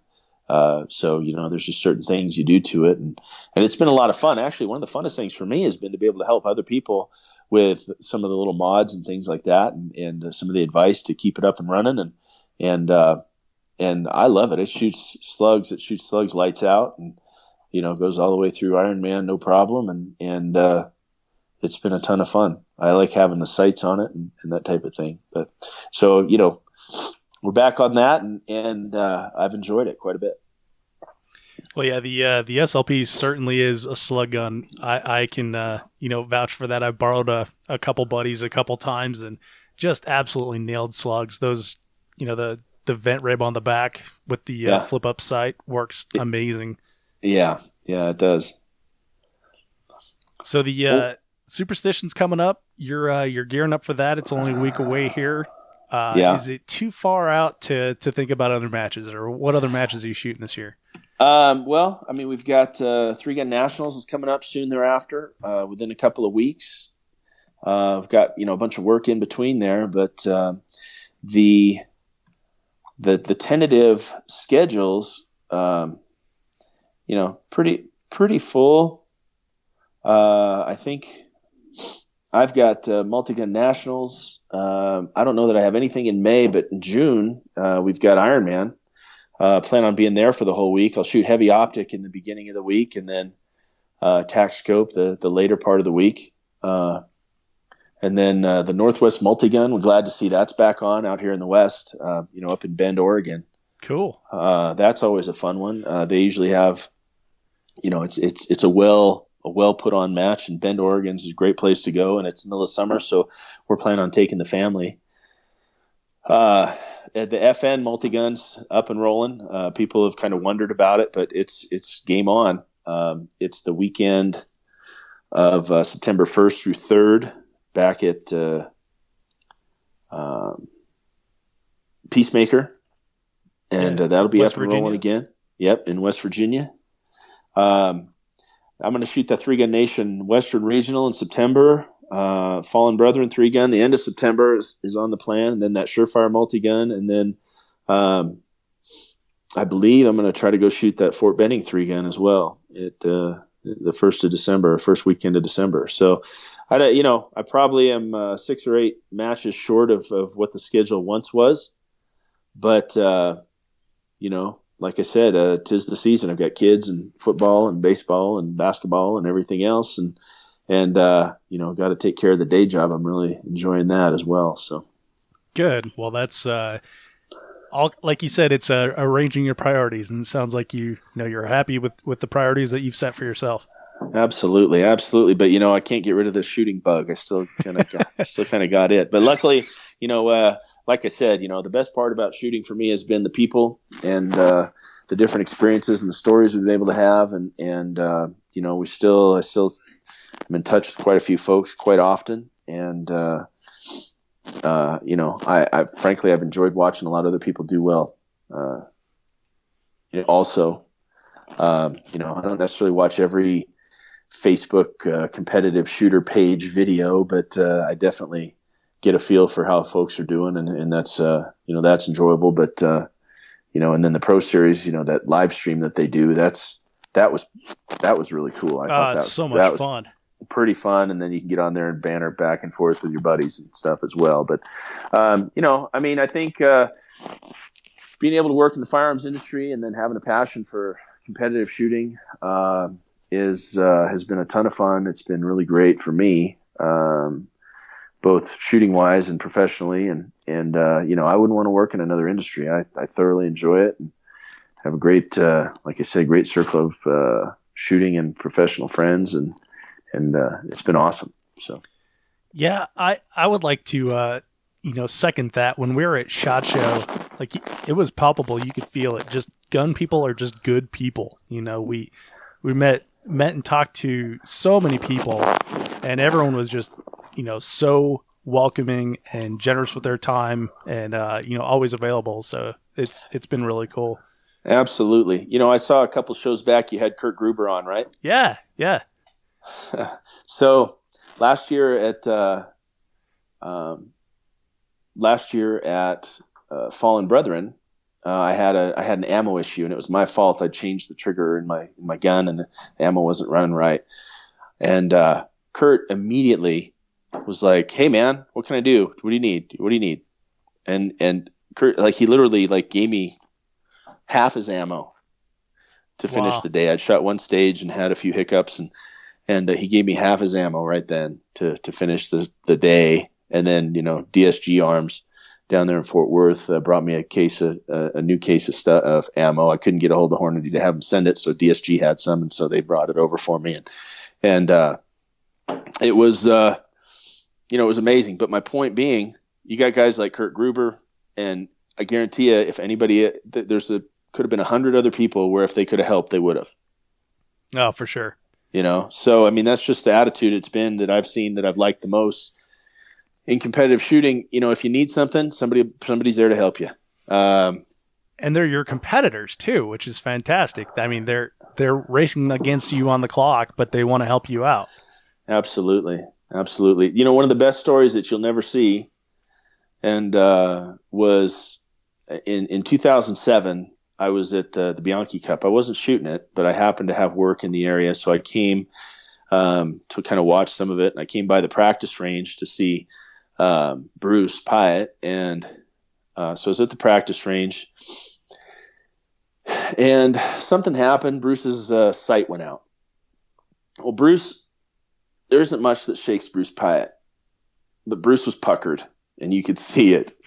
so there's just certain things you do to it, and it's been a lot of fun. Actually, one of the funnest things for me has been to be able to help other people with some of the little mods and things like that, and some of the advice to keep it up and running, and I love it. It shoots slugs lights out, and goes all the way through Iron Man, no problem, and it's been a ton of fun. I like having the sights on it and that type of thing. But so we're back on that, and I've enjoyed it quite a bit.
Well, yeah, the SLP certainly is a slug gun. I can vouch for that. I've borrowed a couple buddies a couple times and just absolutely nailed slugs. Those the vent rib on the back with the flip up sight works amazing.
Yeah, it does.
So the Superstition's coming up. You're gearing up for that. It's only a week away here. Is it too far out to think about other matches, or what other matches are you shooting this year?
Well, I mean, we've got 3-Gun Nationals is coming up soon thereafter, within a couple of weeks. We've got a bunch of work in between there, but the tentative schedules, pretty full. I think I've got Multi-Gun Nationals. I don't know that I have anything in May, but in June we've got Iron Man. Plan on being there for the whole week. I'll shoot heavy optic in the beginning of the week, and then tac scope the later part of the week. And then the Northwest Multi-Gun, we're glad to see that's back on out here in the West, up in Bend, Oregon.
Cool.
That's always a fun one. They usually have, it's a well put on match, and Bend, Oregon is a great place to go, and it's in the middle of summer, so we're planning on taking the family. The FN multi-guns up and rolling. People have kind of wondered about it, but it's game on. It's the weekend of September 1st through 3rd back at Peacemaker, and that'll be
West
up and
Virginia.
rolling again. Yep, in West Virginia. I'm going to shoot the 3-Gun Nation Western Regional in September. Fallen Brethren 3-Gun, the end of September is on the plan, and then that Surefire multi-gun, and then I believe I'm going to try to go shoot that Fort Benning 3-Gun as well at the 1st of December, first weekend of December. So I probably am 6 or 8 matches short of what the schedule once was, but like I said, 'tis the season. I've got kids and football and baseball and basketball and everything else, and got to take care of the day job. I'm really enjoying that as well. So
good. Well, that's all. Like you said, it's arranging your priorities, and it sounds like you're happy with the priorities that you've set for yourself.
Absolutely. But I can't get rid of the shooting bug. I still kind of got it. But luckily, like I said, the best part about shooting for me has been the people and the different experiences and the stories we've been able to have, and I still I'm in touch with quite a few folks quite often, and I frankly I've enjoyed watching a lot of other people do well. Also, I don't necessarily watch every Facebook competitive shooter page video, but I definitely get a feel for how folks are doing, and that's that's enjoyable. But and then the Pro Series, that live stream that they do, that was really cool. I thought
It's so much fun.
Pretty fun, and then you can get on there and banter back and forth with your buddies and stuff as well. But I think being able to work in the firearms industry and then having a passion for competitive shooting has been a ton of fun. It's been really great for me, both shooting wise and professionally. And I wouldn't want to work in another industry. I thoroughly enjoy it and have a great, like I said, great circle of shooting and professional friends, and it's been awesome. So,
yeah, I would like to second that. When we were at SHOT Show, like, it was palpable. You could feel it. Just gun people are just good people. We met and talked to so many people, and everyone was just so welcoming and generous with their time, and always available. So it's been really cool.
Absolutely. I saw a couple shows back you had Kurt Gruber on, right?
Yeah.
So last year at Fallen Brethren, I had an ammo issue, and it was my fault. I changed the trigger in my gun, and the ammo wasn't running right. And Kurt immediately was like, "Hey man, what can I do? What do you need?" And Kurt, like, he literally gave me half his ammo to finish the day. I'd shot one stage and had a few hiccups, and he gave me half his ammo right then to finish the day. And then DSG Arms down there in Fort Worth brought me a new case of ammo. I couldn't get a hold of Hornady to have them send it, so DSG had some, and so they brought it over for me, and it was it was amazing. But my point being, you got guys like Kurt Gruber, and I guarantee you, if anybody, could have been 100 other people where if they could have helped, they would have.
Oh, for sure.
So I mean, that's just the attitude it's been that I've seen, that I've liked the most in competitive shooting. If you need something, somebody's there to help you.
And they're your competitors too, which is fantastic. I mean, they're racing against you on the clock, but they want to help you out.
Absolutely. One of the best stories that you'll never see, and was in 2007. I was at the Bianchi Cup. I wasn't shooting it, but I happened to have work in the area, so I came to kind of watch some of it. And I came by the practice range to see Bruce Pyatt, and so I was at the practice range, and something happened. Bruce's sight went out. Well, Bruce, there isn't much that shakes Bruce Pyatt, but Bruce was puckered, and you could see it.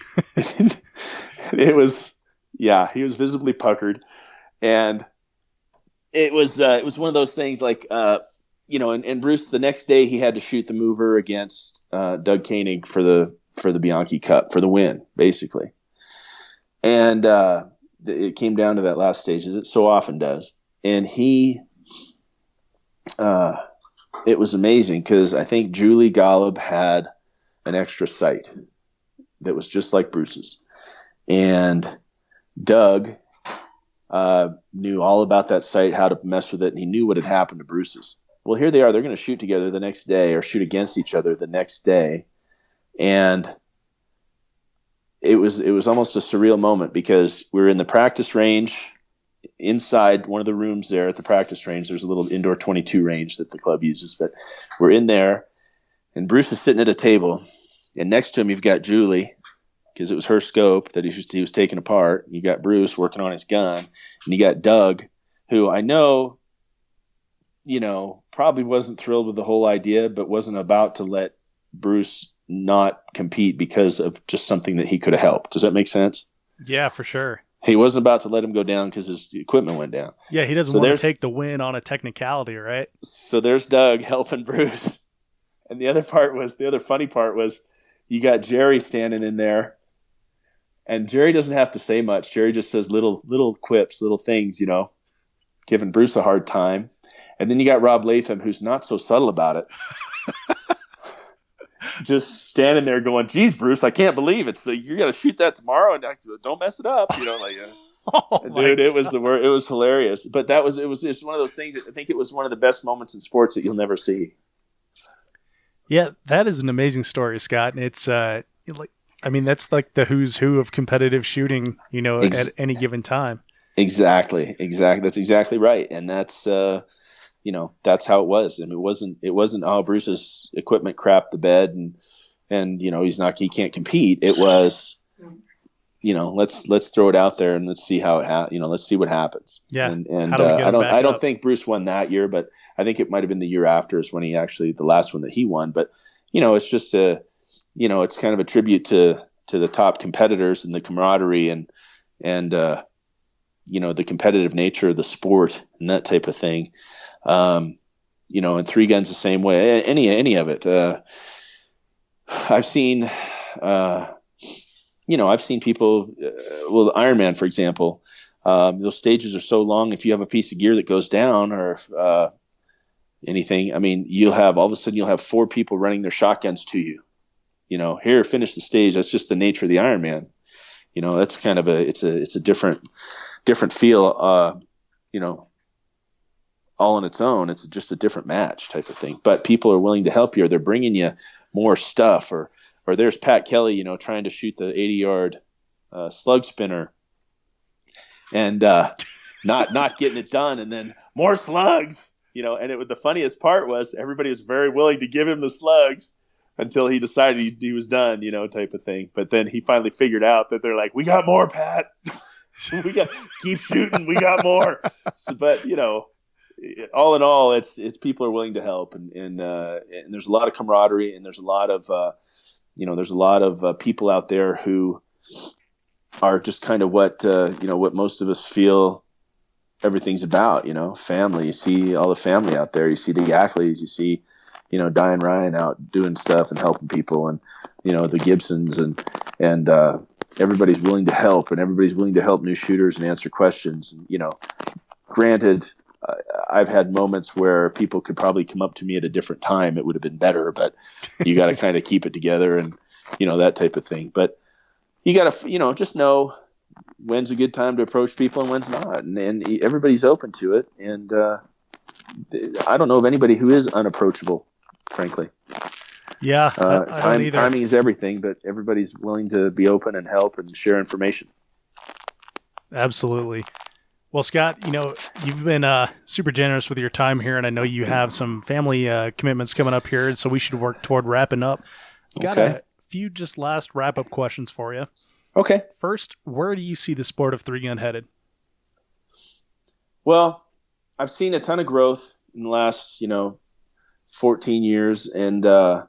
It was. Yeah, he was visibly puckered, and it was one of those things and Bruce, the next day he had to shoot the mover against Doug Koenig for the Bianchi Cup for the win, basically, and it came down to that last stage, as it so often does, and it was amazing because I think Julie Golub had an extra sight that was just like Bruce's, and Doug knew all about that sight, how to mess with it, and he knew what had happened to Bruce's. Well, here they are. They're going to shoot together the next day, or shoot against each other the next day. And it was almost a surreal moment, because we were in the practice range, inside one of the rooms there at the practice range. There's a little indoor 22 range that the club uses, but we're in there, and Bruce is sitting at a table, and next to him you've got Julie, because it was her scope that he was taking apart. You got Bruce working on his gun, and you got Doug, who I know, probably wasn't thrilled with the whole idea, but wasn't about to let Bruce not compete because of just something that he could have helped. Does that make sense?
Yeah, for sure.
He wasn't about to let him go down because his equipment went down.
Yeah, he doesn't want to take the win on a technicality, right?
So there's Doug helping Bruce. And the other funny part was, you got Jerry standing in there, and Jerry doesn't have to say much. Jerry just says little quips, little things, giving Bruce a hard time. And then you got Rob Latham, who's not so subtle about it. Just standing there going, "Geez, Bruce, I can't believe it. So you got to shoot that tomorrow, and don't mess it up."
Oh my
Dude, it was
God.
it was hilarious. But it was just one of those things. I think it was one of the best moments in sports that you'll never see.
Yeah, that is an amazing story, Scott. And it's like, I mean, that's like the who's who of competitive shooting, at
Ex-
any given time.
exactly. That's exactly right. And that's how it was. And it wasn't oh, Bruce's equipment crapped the bed and he can't compete. It was, let's throw it out there and let's see how let's see what happens.
Yeah. How
And
do we get him back
I don't
up?
think Bruce won that year, but I think it might have been the year after is when he actually the last one that he won. But it's just it's kind of a tribute to the top competitors and the camaraderie and the competitive nature of the sport and that type of thing. And Three Guns the same way. Any of it. I've seen. I've seen people. Well, Ironman, for example, those stages are so long. If you have a piece of gear that goes down, or if, anything, I mean, you'll have all of a sudden you'll have 4 people running their shotguns to you. Here, finish the stage. That's just the nature of the Ironman. That's kind of it's a different feel. All on its own. It's just a different match type of thing. But people are willing to help you, or they're bringing you more stuff, or there's Pat Kelly, trying to shoot the 80-yard slug spinner, and not getting it done, and then more slugs, And the funniest part was everybody was very willing to give him the slugs until he decided he was done, type of thing. But then he finally figured out that they're like, we got more, Pat. We got keep shooting. We got more. But all in all, it's people are willing to help, and there's a lot of camaraderie, and there's a lot of people out there who are just kind of what most of us feel everything's about. Family. You see all the family out there. You see the athletes. You see Diane Ryan out doing stuff and helping people, and the Gibsons and everybody's willing to help, and everybody's willing to help new shooters and answer questions. And, granted, I've had moments where people could probably come up to me at a different time. It would have been better, but you got to kind of keep it together and, that type of thing. But you got to, just know when's a good time to approach people and when's not. And everybody's open to it. And I don't know of anybody who is unapproachable, frankly.
Yeah, I don't either.
Timing is everything, but everybody's willing to be open and help and share information.
Absolutely. Well, Scott, you've been super generous with your time here, and I know you have some family commitments coming up here, so we should work toward wrapping up. Got a few just last wrap-up questions for you.
Okay.
First, where do you see the sport of three-gun headed?
Well, I've seen a ton of growth in the last, 14 years, and as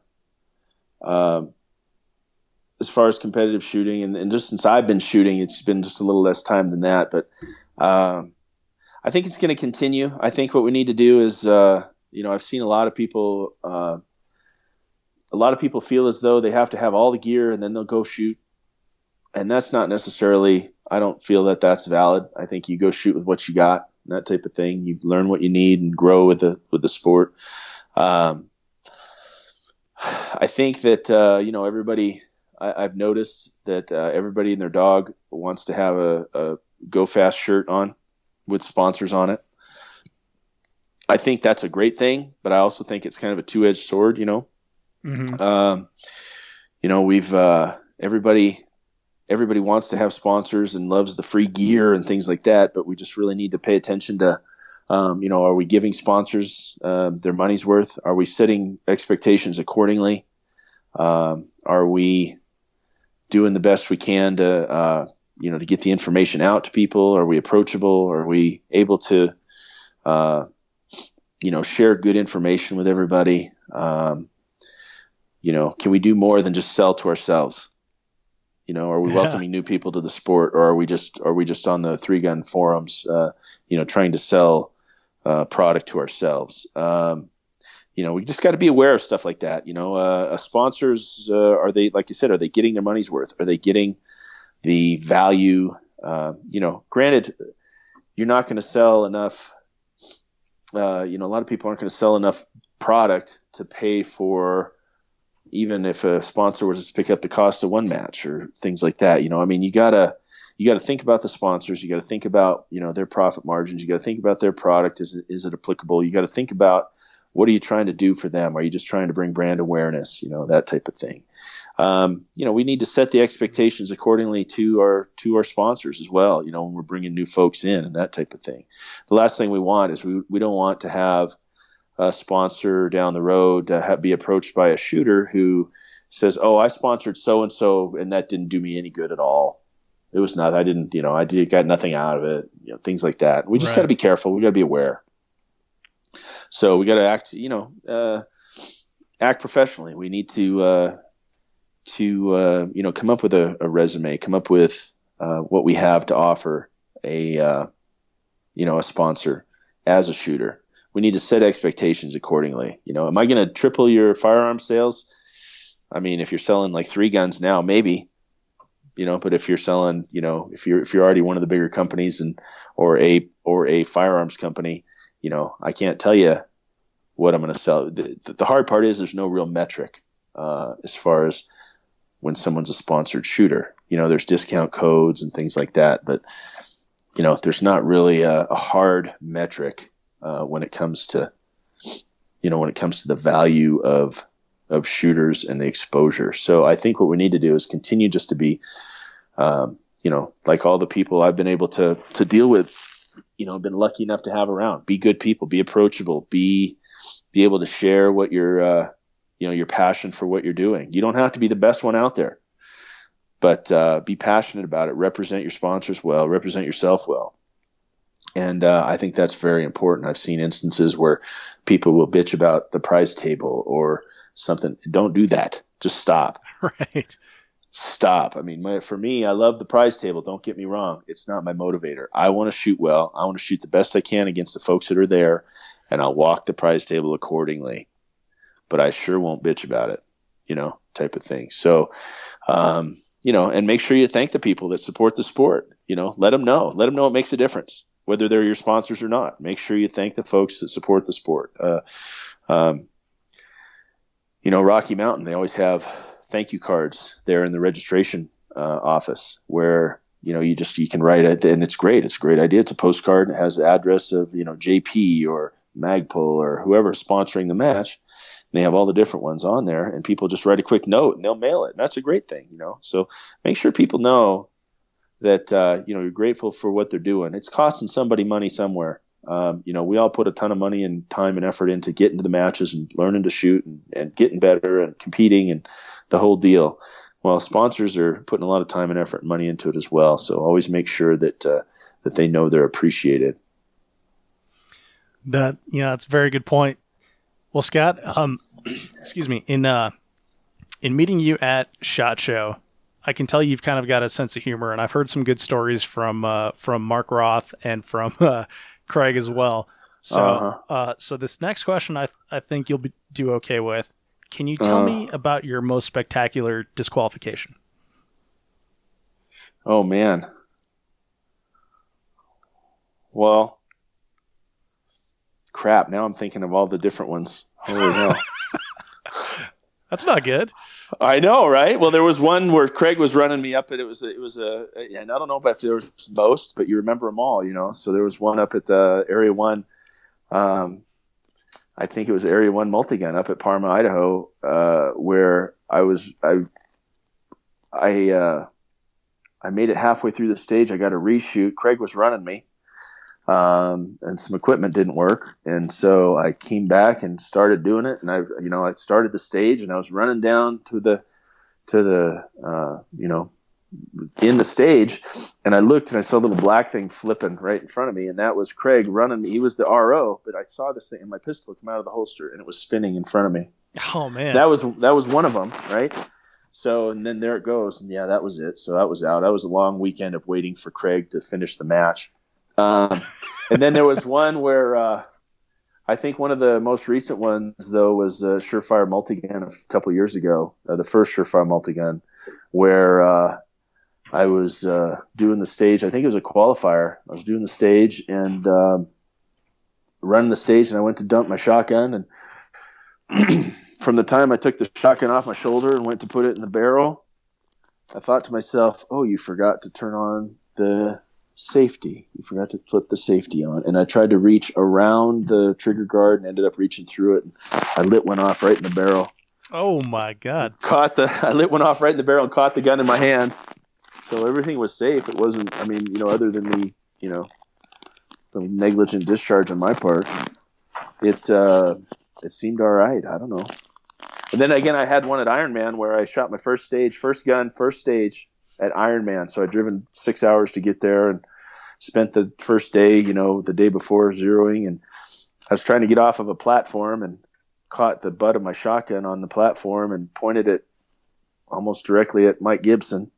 far as competitive shooting, and just since I've been shooting, it's been just a little less time than that, but I think it's going to continue. I think what we need to do is, I've seen a lot of people feel as though they have to have all the gear and then they'll go shoot. And that's not necessarily, I don't feel that that's valid. I think you go shoot with what you got, that type of thing. You learn what you need and grow with the sport. I think that, everybody, I've noticed that everybody and their dog wants to have a Go Fast shirt on with sponsors on it. I think that's a great thing, but I also think it's kind of a two-edged sword, Mm-hmm. We've everybody wants to have sponsors and loves the free gear and things like that, but we just really need to pay attention to, are we giving sponsors their money's worth? Are we setting expectations accordingly? Are we doing the best we can to get the information out to people? Are we approachable? Are we able to, share good information with everybody? Can we do more than just sell to ourselves? Are we welcoming new people to the sport, or are we just on the Three Gun forums, trying to sell product to ourselves? We just got to be aware of stuff like that. Sponsors, are they, like you said, are they getting their money's worth? Are they getting the value? Granted, you're not going to sell enough. A lot of people aren't going to sell enough product to pay for, even if a sponsor was to pick up the cost of one match or things like that. You gotta you got to think about the sponsors. You got to think about, their profit margins. You got to think about their product. Is it applicable? You got to think about, what are you trying to do for them? Are you just trying to bring brand awareness? That type of thing. We need to set the expectations accordingly to our sponsors as well. When we're bringing new folks in and that type of thing. The last thing we want is we don't want to have a sponsor down the road be approached by a shooter who says, "Oh, I sponsored so and so, and that didn't do me any good at all. It was not. I didn't. Got nothing out of it. Things like that. We just got to be careful. We got to be aware. So we got to act professionally. We need to come up with a resume, come up with what we have to offer a sponsor as a shooter. We need to set expectations accordingly. Am I going to triple your firearm sales? I mean, if you're selling like 3 guns now, maybe, but if you're selling, if you're already one of the bigger companies or a firearms company, I can't tell you what I'm going to sell. The hard part is there's no real metric as far as when someone's a sponsored shooter. There's discount codes and things like that, but there's not really a hard metric when it comes to the value of shooters and the exposure. So I think what we need to do is continue just to be, like all the people I've been able to deal with, been lucky enough to have around. Be good people, be approachable, be able to share what your passion for what you're doing. You don't have to be the best one out there, but be passionate about it. Represent your sponsors well, represent yourself well. And I think that's very important. I've seen instances where people will bitch about the prize table or something. Don't do that. Just stop.
Right.
Stop. I mean, for me, I love the prize table. Don't get me wrong. It's not my motivator. I want to shoot well. I want to shoot the best I can against the folks that are there, and I'll walk the prize table accordingly. But I sure won't bitch about it, type of thing. So, and make sure you thank the people that support the sport. Let them know. Let them know it makes a difference, whether they're your sponsors or not. Make sure you thank the folks that support the sport. Rocky Mountain, they always have thank you cards there in the registration office where, you can write it, and it's great. It's a great idea. It's a postcard, and it has the address of, JP or Magpul or whoever sponsoring the match. And they have all the different ones on there, and people just write a quick note and they'll mail it. And that's a great thing, So make sure people know that, you're grateful for what they're doing. It's costing somebody money somewhere. We all put a ton of money and time and effort into getting to the matches and learning to shoot and getting better and competing and the whole deal. Well, sponsors are putting a lot of time and effort and money into it as well. So always make sure that they know they're appreciated.
That's a very good point. Well, Scott, excuse me, in meeting you at SHOT Show, I can tell you've kind of got a sense of humor, and I've heard some good stories from Mark Roth and from Craig as well. So, so this next question, I think you'll do okay with. Can you tell me about your most spectacular disqualification?
Oh man. Well, crap. Now I'm thinking of all the different ones. Holy hell.
That's not good.
I know, right? Well, there was one where Craig was running me up, and it was and I don't know if there was most, but you remember them all, So there was one up at Area 1. I think it was Area 1 multi-gun up at Parma, Idaho, where I made it halfway through the stage. I got a reshoot. Craig was running me, and some equipment didn't work, and so I came back and started doing it. And I started the stage, and I was running down to the in the stage, and I looked and I saw a little black thing flipping right in front of me, and that was Craig running me. He was the RO, but I saw this thing and my pistol come out of the holster, and it was spinning in front of me.
Oh man,
that was one of them, right? So, and then there it goes, and yeah, that was it. So that was out. That was a long weekend of waiting for Craig to finish the match. And then there was one where I think one of the most recent ones though was Surefire multi-gun a couple of years ago, the first Surefire multi-gun, where I was doing the stage. I think it was a qualifier. I was doing the stage and running the stage, and I went to dump my shotgun. And from the time I took the shotgun off my shoulder and went to put it in the barrel, I thought to myself, "Oh, you forgot to turn on the safety. You forgot to flip the safety on. And I tried to reach around the trigger guard and ended up reaching through it. And I lit one off right in the barrel.
Oh my God.
I lit one off right in the barrel and caught the gun in my hand. So everything was safe. It wasn't, other than the negligent discharge on my part, it seemed all right. I don't know. And then again, I had one at Ironman where I shot my first stage at Ironman. So I'd driven 6 hours to get there and spent the first day, the day before zeroing. And I was trying to get off of a platform and caught the butt of my shotgun on the platform and pointed it almost directly at Mike Gibson,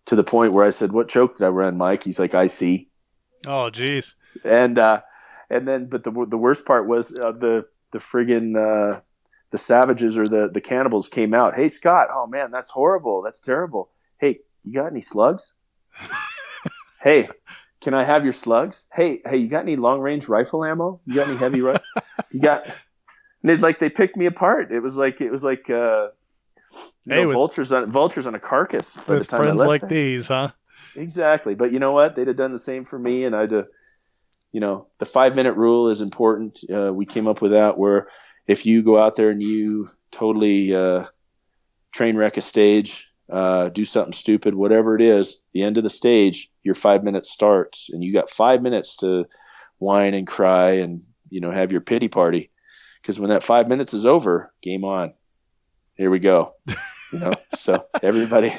to the point where I said, "What choke did I run, Mike?" He's like, "I see."
Oh, geez.
But the worst part was the friggin' the savages or the cannibals came out. "Hey, Scott, oh man, that's horrible. That's terrible. Hey, you got any slugs? Hey, can I have your slugs? Hey, you got any long range rifle ammo? You got any heavy rifle? You got?" And they picked me apart. It was like vultures on a carcass. By
With
the time
friends
I left
like
there.
these, huh?
Exactly. But you know what? They'd have done the same for me, and I'd the 5-minute rule is important. We came up with that, where if you go out there and you totally train wreck a stage, do something stupid, whatever it is, the end of the stage, your 5 minutes starts, and you got 5 minutes to whine and cry and have your pity party, because when that 5 minutes is over, game on. Here we go. So everybody,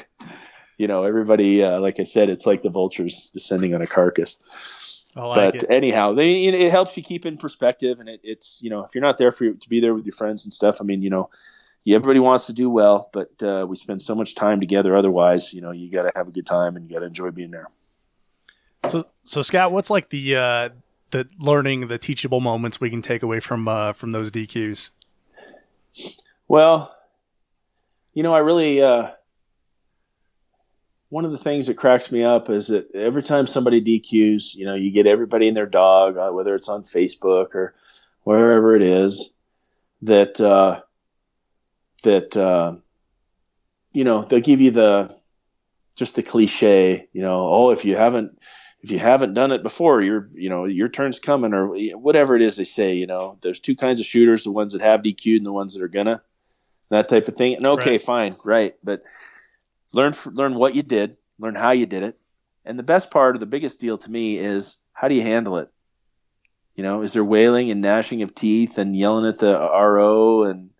like I said, it's like the vultures descending on a carcass.
I like it.
Anyhow, it helps you keep in perspective, and it's if you're not there to be there with your friends and stuff. Everybody wants to do well, but we spend so much time together. Otherwise, you got to have a good time and you got to enjoy being there.
So Scott, what's like the learning, the teachable moments we can take away from those DQs?
Well, I really one of the things that cracks me up is that every time somebody DQs, you get everybody and their dog, whether it's on Facebook or wherever it is, that they'll give you the cliche, if you haven't done it before, your turn's coming, or whatever it is they say. There's two kinds of shooters: the ones that have DQ'd and the ones that are gonna, that type of thing. And okay,
Right.
Fine, right, but learn what you did, learn how you did it, and the best part, or the biggest deal to me, is how do you handle it? Is there wailing and gnashing of teeth and yelling at the RO? And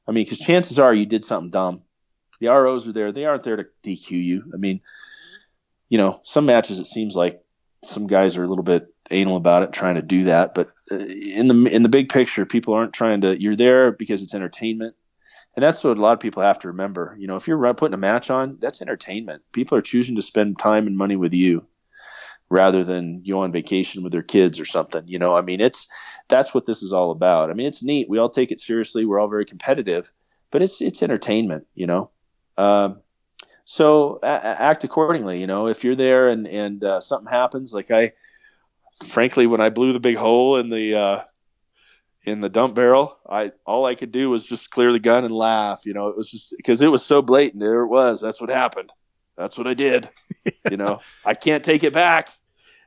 because chances are you did something dumb. The ROs are there; they aren't there to DQ you. Some matches it seems like some guys are a little bit anal about it, trying to do that. But in the big picture, people aren't trying to. You're there because it's entertainment. And that's what a lot of people have to remember. If you're putting a match on, that's entertainment. People are choosing to spend time and money with you rather than on vacation with their kids or something. That's what this is all about. It's neat. We all take it seriously. We're all very competitive, but it's entertainment. So act accordingly. If you're there and something happens, like frankly, when I blew the big hole in the dump barrel, all I could do was just clear the gun and laugh. It was just because it was so blatant. There it was. That's what happened. That's what I did. I can't take it back.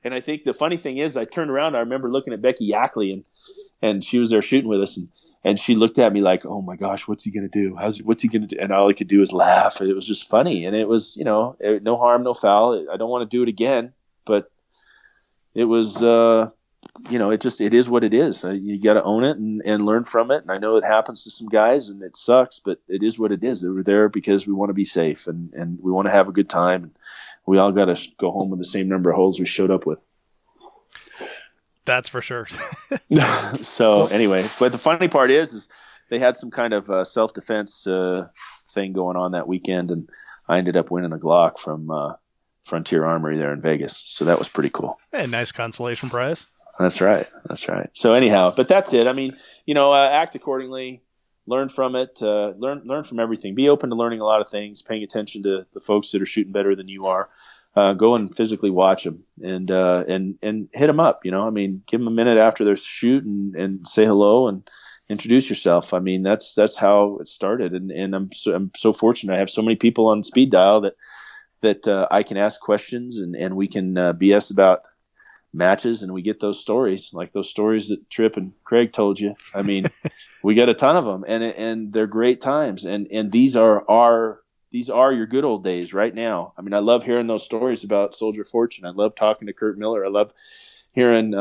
And I think the funny thing is, I turned around. I remember looking at Becky Yackley, and she was there shooting with us, and she looked at me like, "Oh my gosh, what's he gonna do? What's he gonna do?" And all I could do was laugh. And it was just funny, and it was no harm, no foul. I don't want to do it again, but it was. It is what it is. You got to own it and learn from it. And I know it happens to some guys and it sucks, but it is what it is. They were there because we want to be safe and we want to have a good time. And we all got to go home with the same number of holes we showed up with.
That's for sure.
So anyway, but the funny part is they had some kind of self-defense thing going on that weekend, and I ended up winning a Glock from Frontier Armory there in Vegas. So that was pretty cool.
Hey, nice consolation prize.
That's right. So anyhow, but that's it. Act accordingly, learn from it, learn from everything. Be open to learning a lot of things, paying attention to the folks that are shooting better than you are. Go and physically watch them and hit them up. Give them a minute after their shoot and say hello and introduce yourself. That's how it started. And I'm so fortunate. I have so many people on speed dial that that I can ask questions and we can BS about matches, and we get those stories, like those stories that Tripp and Craig told you. I mean, we got a ton of them, and they're great times. And these are your good old days right now. I mean, I love hearing those stories about Soldier of Fortune. I love talking to Kurt Miller. I love hearing,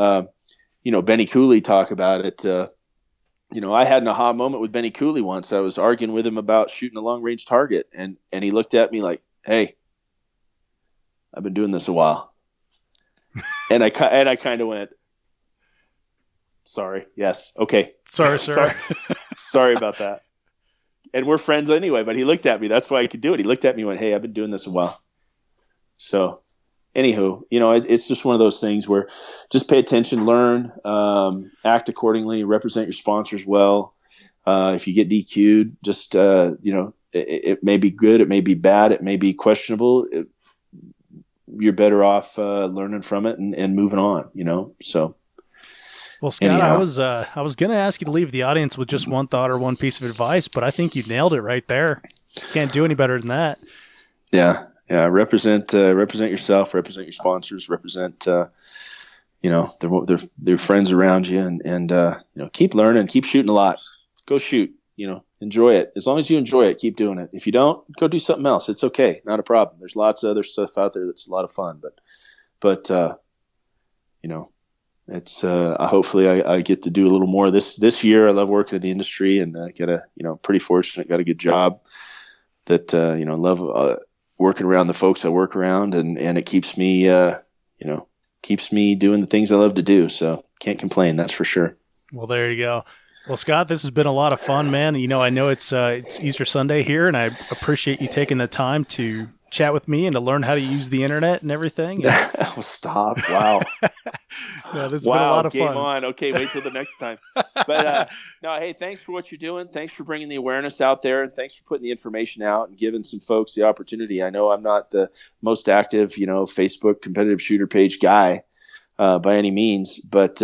Benny Cooley talk about it. I had an aha moment with Benny Cooley once. I was arguing with him about shooting a long range target, and he looked at me like, "Hey, I've been doing this a while." And I kind of went, "Sorry, yes, okay,
sorry, sir,
sorry about that." And we're friends anyway. But he looked at me. That's why I could do it. He looked at me and went, "Hey, I've been doing this a while." So, anywho, it's just one of those things where just pay attention, learn, act accordingly, represent your sponsors well. If you get DQ'd, just it may be good, it may be bad, it may be questionable. You're better off learning from it and moving on. So.
Well, Scott,
anyhow.
I was going to ask you to leave the audience with just one thought or one piece of advice, but I think you nailed it right there. Can't do any better than that.
Yeah. Represent yourself, represent your sponsors, represent their friends around you, and keep learning, keep shooting a lot. Go shoot. Enjoy it. As long as you enjoy it, keep doing it. If you don't, go do something else. It's okay, not a problem. There's lots of other stuff out there that's a lot of fun, but it's hopefully I get to do a little more this year. I love working in the industry, and pretty fortunate, got a good job that love working around the folks I work around, and it keeps me doing the things I love to do. So can't complain, that's for sure.
Well, there you go. Well, Scott, this has been a lot of fun, man. I know it's Easter Sunday here, and I appreciate you taking the time to chat with me and to learn how to use the internet and everything.
Oh, stop. Wow.
No, this has been a lot of
game
fun.
On. Okay, wait till the next time. But no, hey, thanks for what you're doing. Thanks for bringing the awareness out there, and thanks for putting the information out and giving some folks the opportunity. I know I'm not the most active, Facebook competitive shooter page guy by any means, but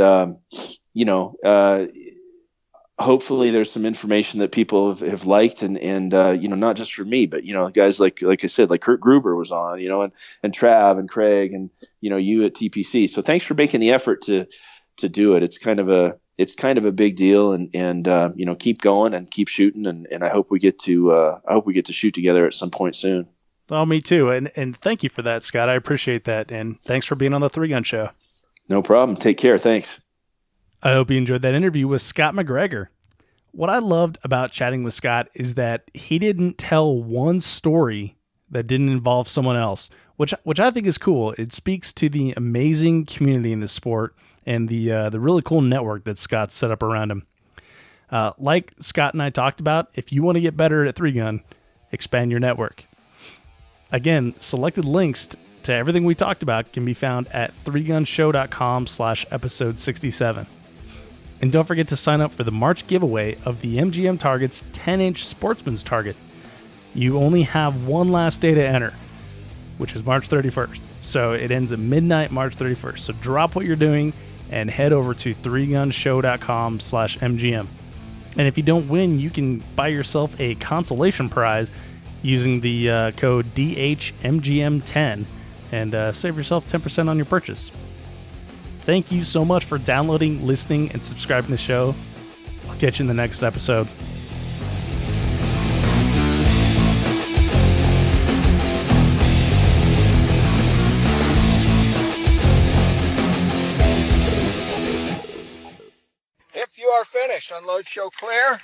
hopefully there's some information that people have liked, and not just for me, but guys like I said, like Kurt Gruber was on, and Trav and Craig, and you at TPC. So thanks for making the effort to do it. It's kind of a big deal, and keep going and keep shooting, and I hope we get to shoot together at some point soon.
Oh, me too, and thank you for that, Scott. I appreciate that, and thanks for being on the 3 Gun Show.
No problem. Take care. Thanks.
I hope you enjoyed that interview with Scott McGregor. What I loved about chatting with Scott is that he didn't tell one story that didn't involve someone else, which I think is cool. It speaks to the amazing community in the sport and the really cool network that Scott set up around him. Like Scott and I talked about, if you want to get better at 3-gun, expand your network. Again, selected links to everything we talked about can be found at 3gunshow.com/episode 67. And don't forget to sign up for the March giveaway of the MGM Target's 10-inch Sportsman's Target. You only have one last day to enter, which is March 31st. So it ends at midnight March 31st. So drop what you're doing and head over to 3gunshow.com/MGM. And if you don't win, you can buy yourself a consolation prize using the code DHMGM10 and save yourself 10% on your purchase. Thank you so much for downloading, listening, and subscribing to the show. I'll catch you in the next episode.
If you are finished, unload, show clear.